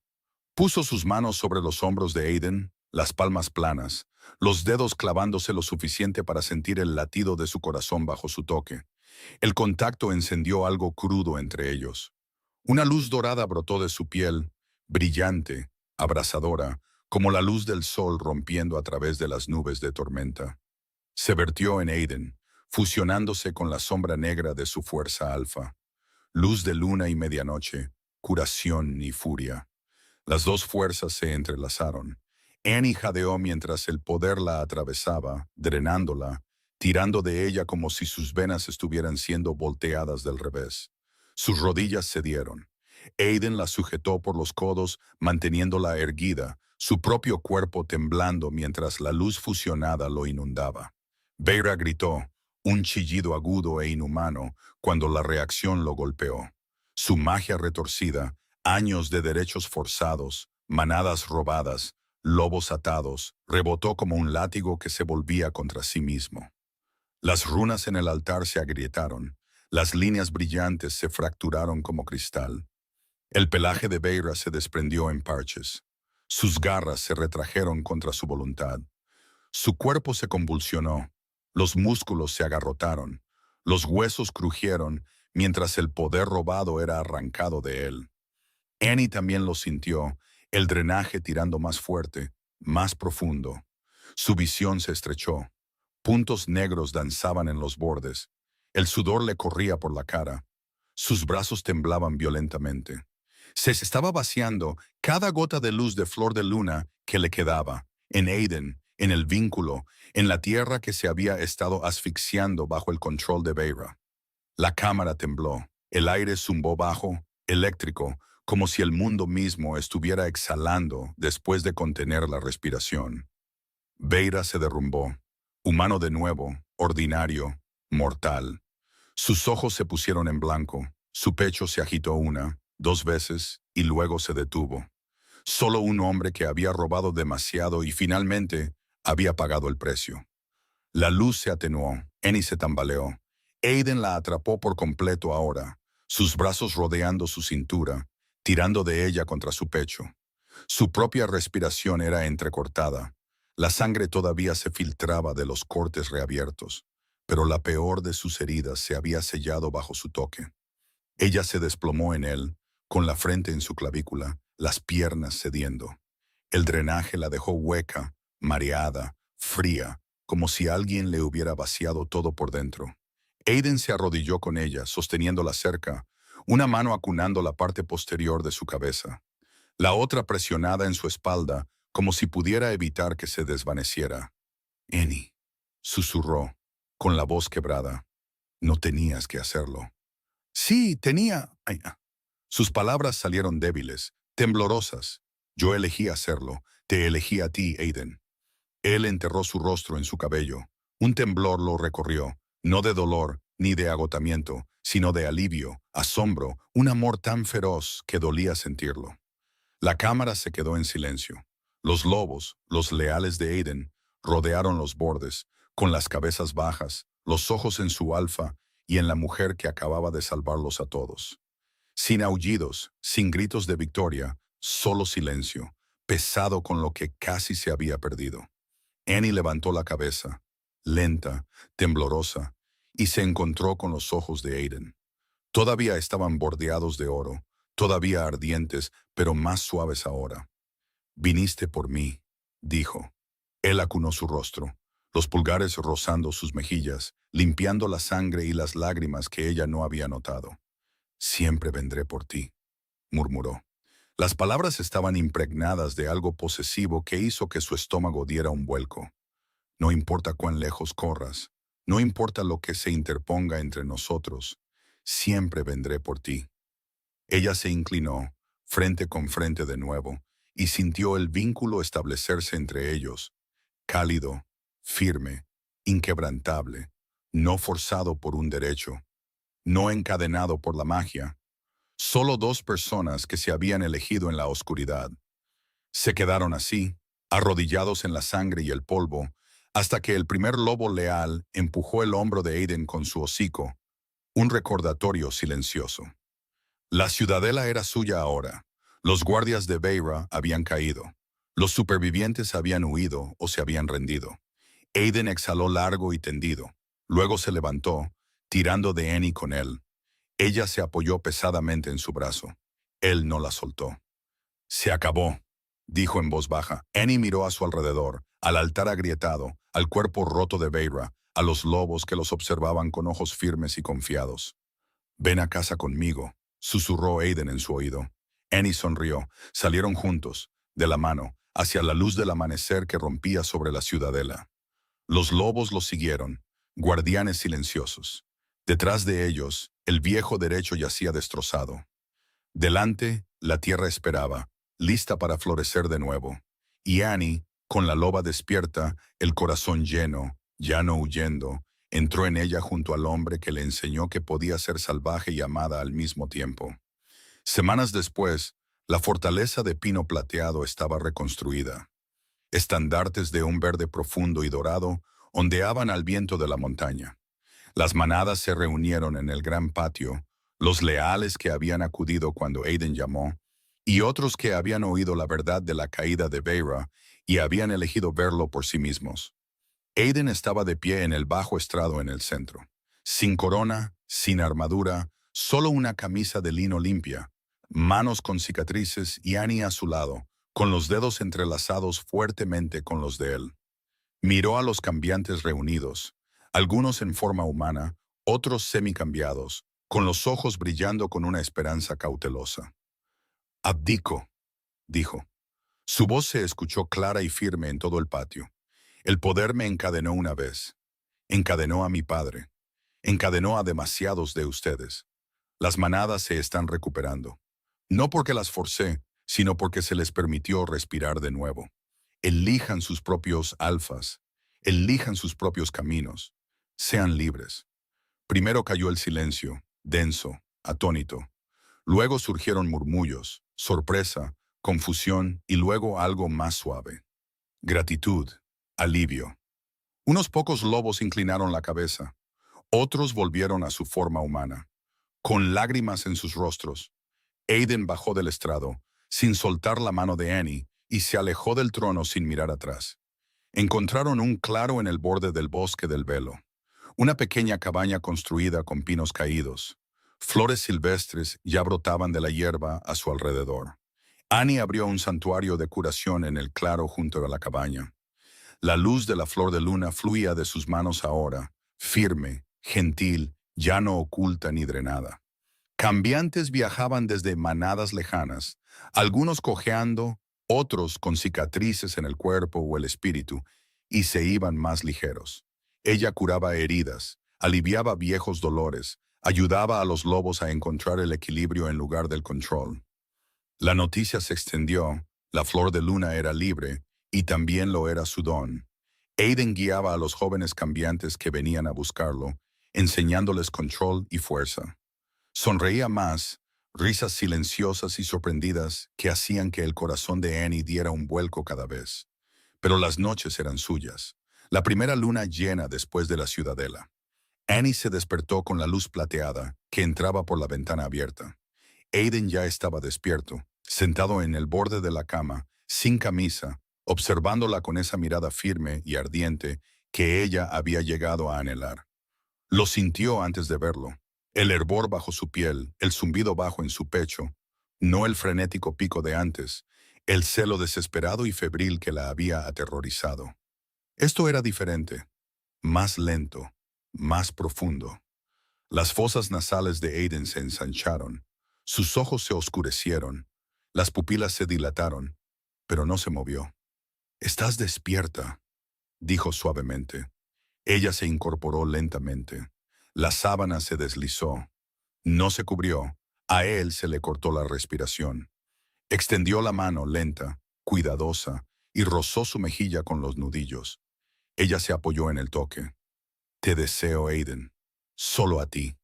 Puso sus manos sobre los hombros de Aiden, las palmas planas, los dedos clavándose lo suficiente para sentir el latido de su corazón bajo su toque. El contacto encendió algo crudo entre ellos. Una luz dorada brotó de su piel, brillante, abrasadora, como la luz del sol rompiendo a través de las nubes de tormenta. Se vertió en Aiden, fusionándose con la sombra negra de su fuerza alfa. Luz de luna y medianoche, curación y furia. Las dos fuerzas se entrelazaron. Annie jadeó mientras el poder la atravesaba, drenándola, tirando de ella como si sus venas estuvieran siendo volteadas del revés. Sus rodillas cedieron. Aiden la sujetó por los codos, manteniéndola erguida, su propio cuerpo temblando mientras la luz fusionada lo inundaba. Beira gritó, un chillido agudo e inhumano, cuando la reacción lo golpeó. Su magia retorcida, años de derechos forzados, manadas robadas, lobos atados, rebotó como un látigo que se volvía contra sí mismo. Las runas en el altar se agrietaron, las líneas brillantes se fracturaron como cristal. El pelaje de Beira se desprendió en parches. Sus garras se retrajeron contra su voluntad. Su cuerpo se convulsionó, los músculos se agarrotaron, los huesos crujieron mientras el poder robado era arrancado de él. Annie también lo sintió, el drenaje tirando más fuerte, más profundo. Su visión se estrechó. Puntos negros danzaban en los bordes. El sudor le corría por la cara. Sus brazos temblaban violentamente. Se estaba vaciando cada gota de luz de flor de luna que le quedaba, en Aiden, en el vínculo, en la tierra que se había estado asfixiando bajo el control de Beira. La cámara tembló, el aire zumbó bajo, eléctrico, como si el mundo mismo estuviera exhalando después de contener la respiración. Beira se derrumbó, humano de nuevo, ordinario, mortal. Sus ojos se pusieron en blanco, su pecho se agitó una, dos veces, y luego se detuvo. Solo un hombre que había robado demasiado y finalmente había pagado el precio. La luz se atenuó, Annie se tambaleó. Aiden la atrapó por completo ahora, sus brazos rodeando su cintura, tirando de ella contra su pecho. Su propia respiración era entrecortada. La sangre todavía se filtraba de los cortes reabiertos, pero la peor de sus heridas se había sellado bajo su toque. Ella se desplomó en él, con la frente en su clavícula, las piernas cediendo. El drenaje la dejó hueca, mareada, fría, como si alguien le hubiera vaciado todo por dentro. Aiden se arrodilló con ella, sosteniéndola cerca, una mano acunando la parte posterior de su cabeza, la otra presionada en su espalda, como si pudiera evitar que se desvaneciera. «Annie», susurró, con la voz quebrada, «no tenías que hacerlo». «Sí, tenía...» Ay, sus palabras salieron débiles, temblorosas. «Yo elegí hacerlo. Te elegí a ti, Aiden». Él enterró su rostro en su cabello. Un temblor lo recorrió, no de dolor ni de agotamiento, sino de alivio, asombro, un amor tan feroz que dolía sentirlo. La cámara se quedó en silencio. Los lobos, los leales de Aiden, rodearon los bordes, con las cabezas bajas, los ojos en su alfa y en la mujer que acababa de salvarlos a todos. Sin aullidos, sin gritos de victoria, solo silencio, pesado con lo que casi se había perdido. Annie levantó la cabeza, lenta, temblorosa, y se encontró con los ojos de Aiden. Todavía estaban bordeados de oro, todavía ardientes, pero más suaves ahora. «Viniste por mí», dijo. Él acunó su rostro, los pulgares rozando sus mejillas, limpiando la sangre y las lágrimas que ella no había notado. «Siempre vendré por ti», murmuró. Las palabras estaban impregnadas de algo posesivo que hizo que su estómago diera un vuelco. «No importa cuán lejos corras, no importa lo que se interponga entre nosotros, siempre vendré por ti». Ella se inclinó, frente con frente de nuevo, y sintió el vínculo establecerse entre ellos, cálido, firme, inquebrantable, no forzado por un derecho, no encadenado por la magia. Solo dos personas que se habían elegido en la oscuridad. Se quedaron así, arrodillados en la sangre y el polvo, hasta que el primer lobo leal empujó el hombro de Aiden con su hocico, un recordatorio silencioso. La ciudadela era suya ahora. Los guardias de Beira habían caído. Los supervivientes habían huido o se habían rendido. Aiden exhaló largo y tendido. Luego se levantó, tirando de Annie con él. Ella se apoyó pesadamente en su brazo. Él no la soltó. «Se acabó», dijo en voz baja. Annie miró a su alrededor, al altar agrietado, al cuerpo roto de Beira, a los lobos que los observaban con ojos firmes y confiados. «Ven a casa conmigo», susurró Aiden en su oído. Annie sonrió. Salieron juntos, de la mano, hacia la luz del amanecer que rompía sobre la ciudadela. Los lobos los siguieron, guardianes silenciosos. Detrás de ellos, el viejo derecho yacía destrozado. Delante, la tierra esperaba, lista para florecer de nuevo. Y Annie, con la loba despierta, el corazón lleno, ya no huyendo, entró en ella junto al hombre que le enseñó que podía ser salvaje y amada al mismo tiempo. Semanas después, la fortaleza de pino plateado estaba reconstruida. Estandartes de un verde profundo y dorado ondeaban al viento de la montaña. Las manadas se reunieron en el gran patio, los leales que habían acudido cuando Aiden llamó, y otros que habían oído la verdad de la caída de Beira y habían elegido verlo por sí mismos. Aiden estaba de pie en el bajo estrado en el centro, sin corona, sin armadura, solo una camisa de lino limpia, manos con cicatrices y Annie a su lado, con los dedos entrelazados fuertemente con los de él. Miró a los cambiantes reunidos, algunos en forma humana, otros semicambiados, con los ojos brillando con una esperanza cautelosa. «Abdico», dijo. Su voz se escuchó clara y firme en todo el patio. «El poder me encadenó una vez. Encadenó a mi padre. Encadenó a demasiados de ustedes. Las manadas se están recuperando. No porque las forcé, sino porque se les permitió respirar de nuevo. Elijan sus propios alfas. Elijan sus propios caminos. Sean libres». Primero cayó el silencio, denso, atónito. Luego surgieron murmullos, sorpresa, confusión y luego algo más suave. «Gratitud», alivio. Unos pocos lobos inclinaron la cabeza, otros volvieron a su forma humana. Con lágrimas en sus rostros, Aiden bajó del estrado, sin soltar la mano de Annie, y se alejó del trono sin mirar atrás. Encontraron un claro en el borde del bosque del velo, una pequeña cabaña construida con pinos caídos. Flores silvestres ya brotaban de la hierba a su alrededor. Annie abrió un santuario de curación en el claro junto a la cabaña. La luz de la flor de luna fluía de sus manos ahora, firme, gentil, ya no oculta ni drenada. Cambiantes viajaban desde manadas lejanas, algunos cojeando, otros con cicatrices en el cuerpo o el espíritu, y se iban más ligeros. Ella curaba heridas, aliviaba viejos dolores, ayudaba a los lobos a encontrar el equilibrio en lugar del control. La noticia se extendió, la flor de luna era libre, y también lo era su don. Aiden guiaba a los jóvenes cambiantes que venían a buscarlo, enseñándoles control y fuerza. Sonreía más, risas silenciosas y sorprendidas que hacían que el corazón de Annie diera un vuelco cada vez. Pero las noches eran suyas, la primera luna llena después de la ciudadela. Annie se despertó con la luz plateada que entraba por la ventana abierta. Aiden ya estaba despierto, sentado en el borde de la cama, sin camisa, observándola con esa mirada firme y ardiente que ella había llegado a anhelar. Lo sintió antes de verlo. El hervor bajo su piel, el zumbido bajo en su pecho, no el frenético pico de antes, el celo desesperado y febril que la había aterrorizado. Esto era diferente, más lento, más profundo. Las fosas nasales de Aiden se ensancharon, sus ojos se oscurecieron, las pupilas se dilataron, pero no se movió. «Estás despierta», dijo suavemente. Ella se incorporó lentamente. La sábana se deslizó. No se cubrió. A él se le cortó la respiración. Extendió la mano lenta, cuidadosa, y rozó su mejilla con los nudillos. Ella se apoyó en el toque. «Te deseo, Aiden. Solo a ti».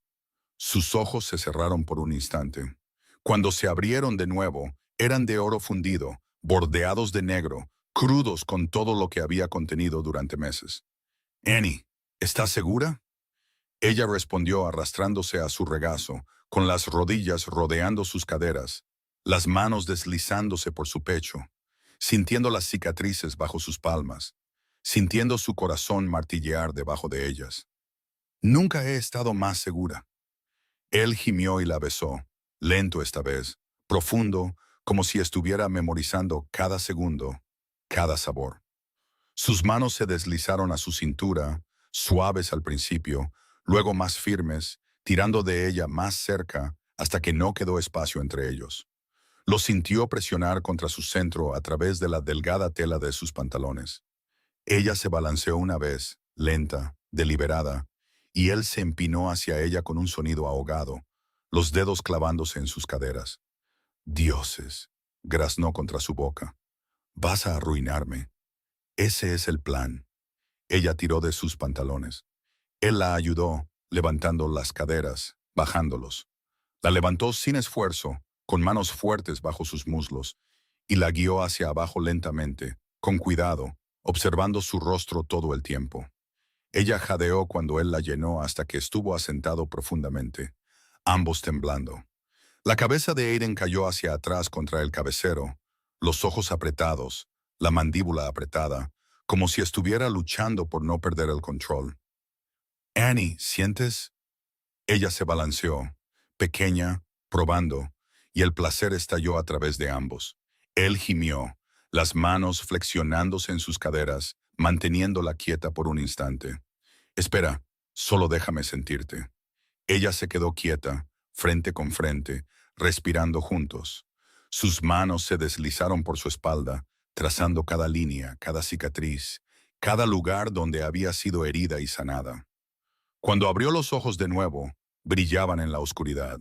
Sus ojos se cerraron por un instante. Cuando se abrieron de nuevo, eran de oro fundido, bordeados de negro, crudos con todo lo que había contenido durante meses. «Annie, ¿estás segura?». Ella respondió arrastrándose a su regazo, con las rodillas rodeando sus caderas, las manos deslizándose por su pecho, sintiendo las cicatrices bajo sus palmas, sintiendo su corazón martillear debajo de ellas. «Nunca he estado más segura». Él gimió y la besó, lento esta vez, profundo, como si estuviera memorizando cada segundo, cada sabor. Sus manos se deslizaron a su cintura, suaves al principio, luego más firmes, tirando de ella más cerca hasta que no quedó espacio entre ellos. Lo sintió presionar contra su centro a través de la delgada tela de sus pantalones. Ella se balanceó una vez, lenta, deliberada, y él se empinó hacia ella con un sonido ahogado, los dedos clavándose en sus caderas. «Dioses», graznó contra su boca. «Vas a arruinarme». «Ese es el plan». Ella tiró de sus pantalones. Él la ayudó, levantando las caderas, bajándolos. La levantó sin esfuerzo, con manos fuertes bajo sus muslos, y la guió hacia abajo lentamente, con cuidado, observando su rostro todo el tiempo. Ella jadeó cuando él la llenó hasta que estuvo asentado profundamente, ambos temblando. La cabeza de Aiden cayó hacia atrás contra el cabecero, los ojos apretados, la mandíbula apretada, como si estuviera luchando por no perder el control. «Annie, ¿sientes?». Ella se balanceó, pequeña, probando, y el placer estalló a través de ambos. Él gimió, las manos flexionándose en sus caderas, manteniéndola quieta por un instante. «Espera, solo déjame sentirte». Ella se quedó quieta, frente con frente, respirando juntos. Sus manos se deslizaron por su espalda, trazando cada línea, cada cicatriz, cada lugar donde había sido herida y sanada. Cuando abrió los ojos de nuevo, brillaban en la oscuridad.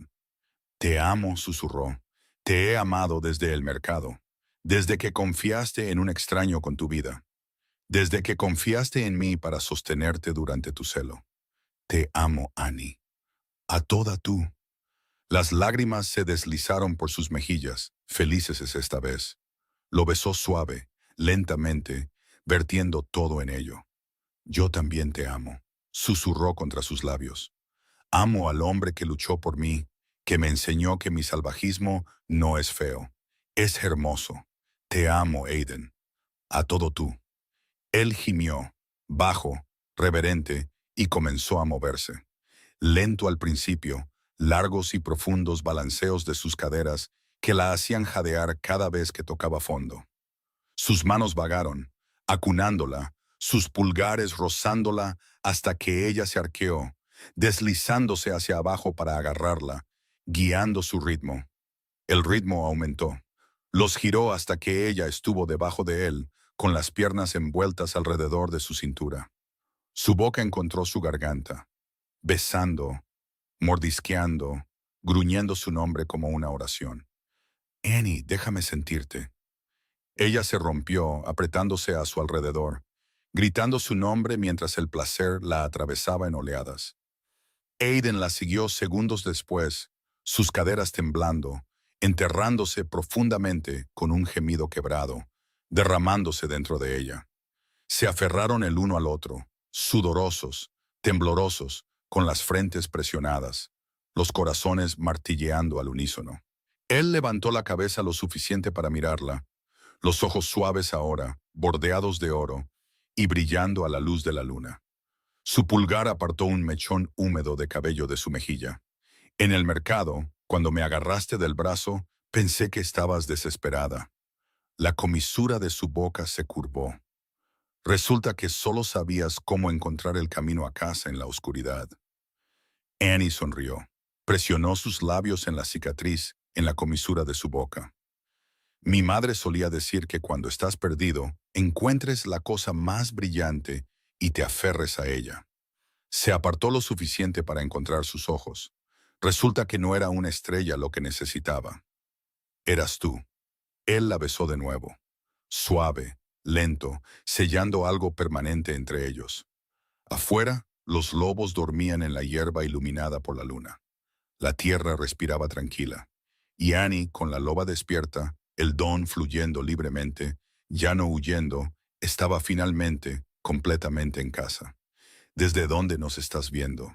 «Te amo», susurró. «Te he amado desde el mercado, desde que confiaste en un extraño con tu vida, desde que confiaste en mí para sostenerte durante tu celo. Te amo, Annie. A toda tú». Las lágrimas se deslizaron por sus mejillas, felices esta vez. Lo besó suave, lentamente, vertiendo todo en ello. Yo también te amo, susurró contra sus labios. Amo al hombre que luchó por mí, que me enseñó que mi salvajismo no es feo, es hermoso. Te amo, Aiden. A todo tú. Él gimió, bajo, reverente, y comenzó a moverse. Lento al principio, largos y profundos balanceos de sus caderas que la hacían jadear cada vez que tocaba fondo. Sus manos vagaron, acunándola, sus pulgares rozándola hasta que ella se arqueó, deslizándose hacia abajo para agarrarla, guiando su ritmo. El ritmo aumentó. Los giró hasta que ella estuvo debajo de él, con las piernas envueltas alrededor de su cintura. Su boca encontró su garganta, besando, mordisqueando, gruñendo su nombre como una oración. Annie, déjame sentirte. Ella se rompió, apretándose a su alrededor, gritando su nombre mientras el placer la atravesaba en oleadas. Aiden la siguió segundos después, sus caderas temblando, enterrándose profundamente con un gemido quebrado, derramándose dentro de ella. Se aferraron el uno al otro, sudorosos, temblorosos, con las frentes presionadas, los corazones martilleando al unísono. Él levantó la cabeza lo suficiente para mirarla, los ojos suaves ahora, bordeados de oro, y brillando a la luz de la luna. Su pulgar apartó un mechón húmedo de cabello de su mejilla. En el mercado, cuando me agarraste del brazo, pensé que estabas desesperada. La comisura de su boca se curvó. Resulta que solo sabías cómo encontrar el camino a casa en la oscuridad. Annie sonrió. Presionó sus labios en la cicatriz, en la comisura de su boca. Mi madre solía decir que cuando estás perdido, encuentres la cosa más brillante y te aferres a ella. Se apartó lo suficiente para encontrar sus ojos. Resulta que no era una estrella lo que necesitaba. Eras tú. Él la besó de nuevo. Suave, lento, sellando algo permanente entre ellos. Afuera, los lobos dormían en la hierba iluminada por la luna. La tierra respiraba tranquila. Y Annie, con la loba despierta, el don fluyendo libremente, ya no huyendo, estaba finalmente, completamente en casa. ¿Desde dónde nos estás viendo?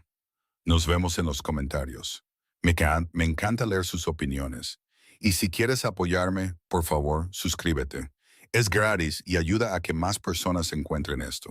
Nos vemos en los comentarios. Me encanta leer sus opiniones. Y si quieres apoyarme, por favor, suscríbete. Es gratis y ayuda a que más personas encuentren esto.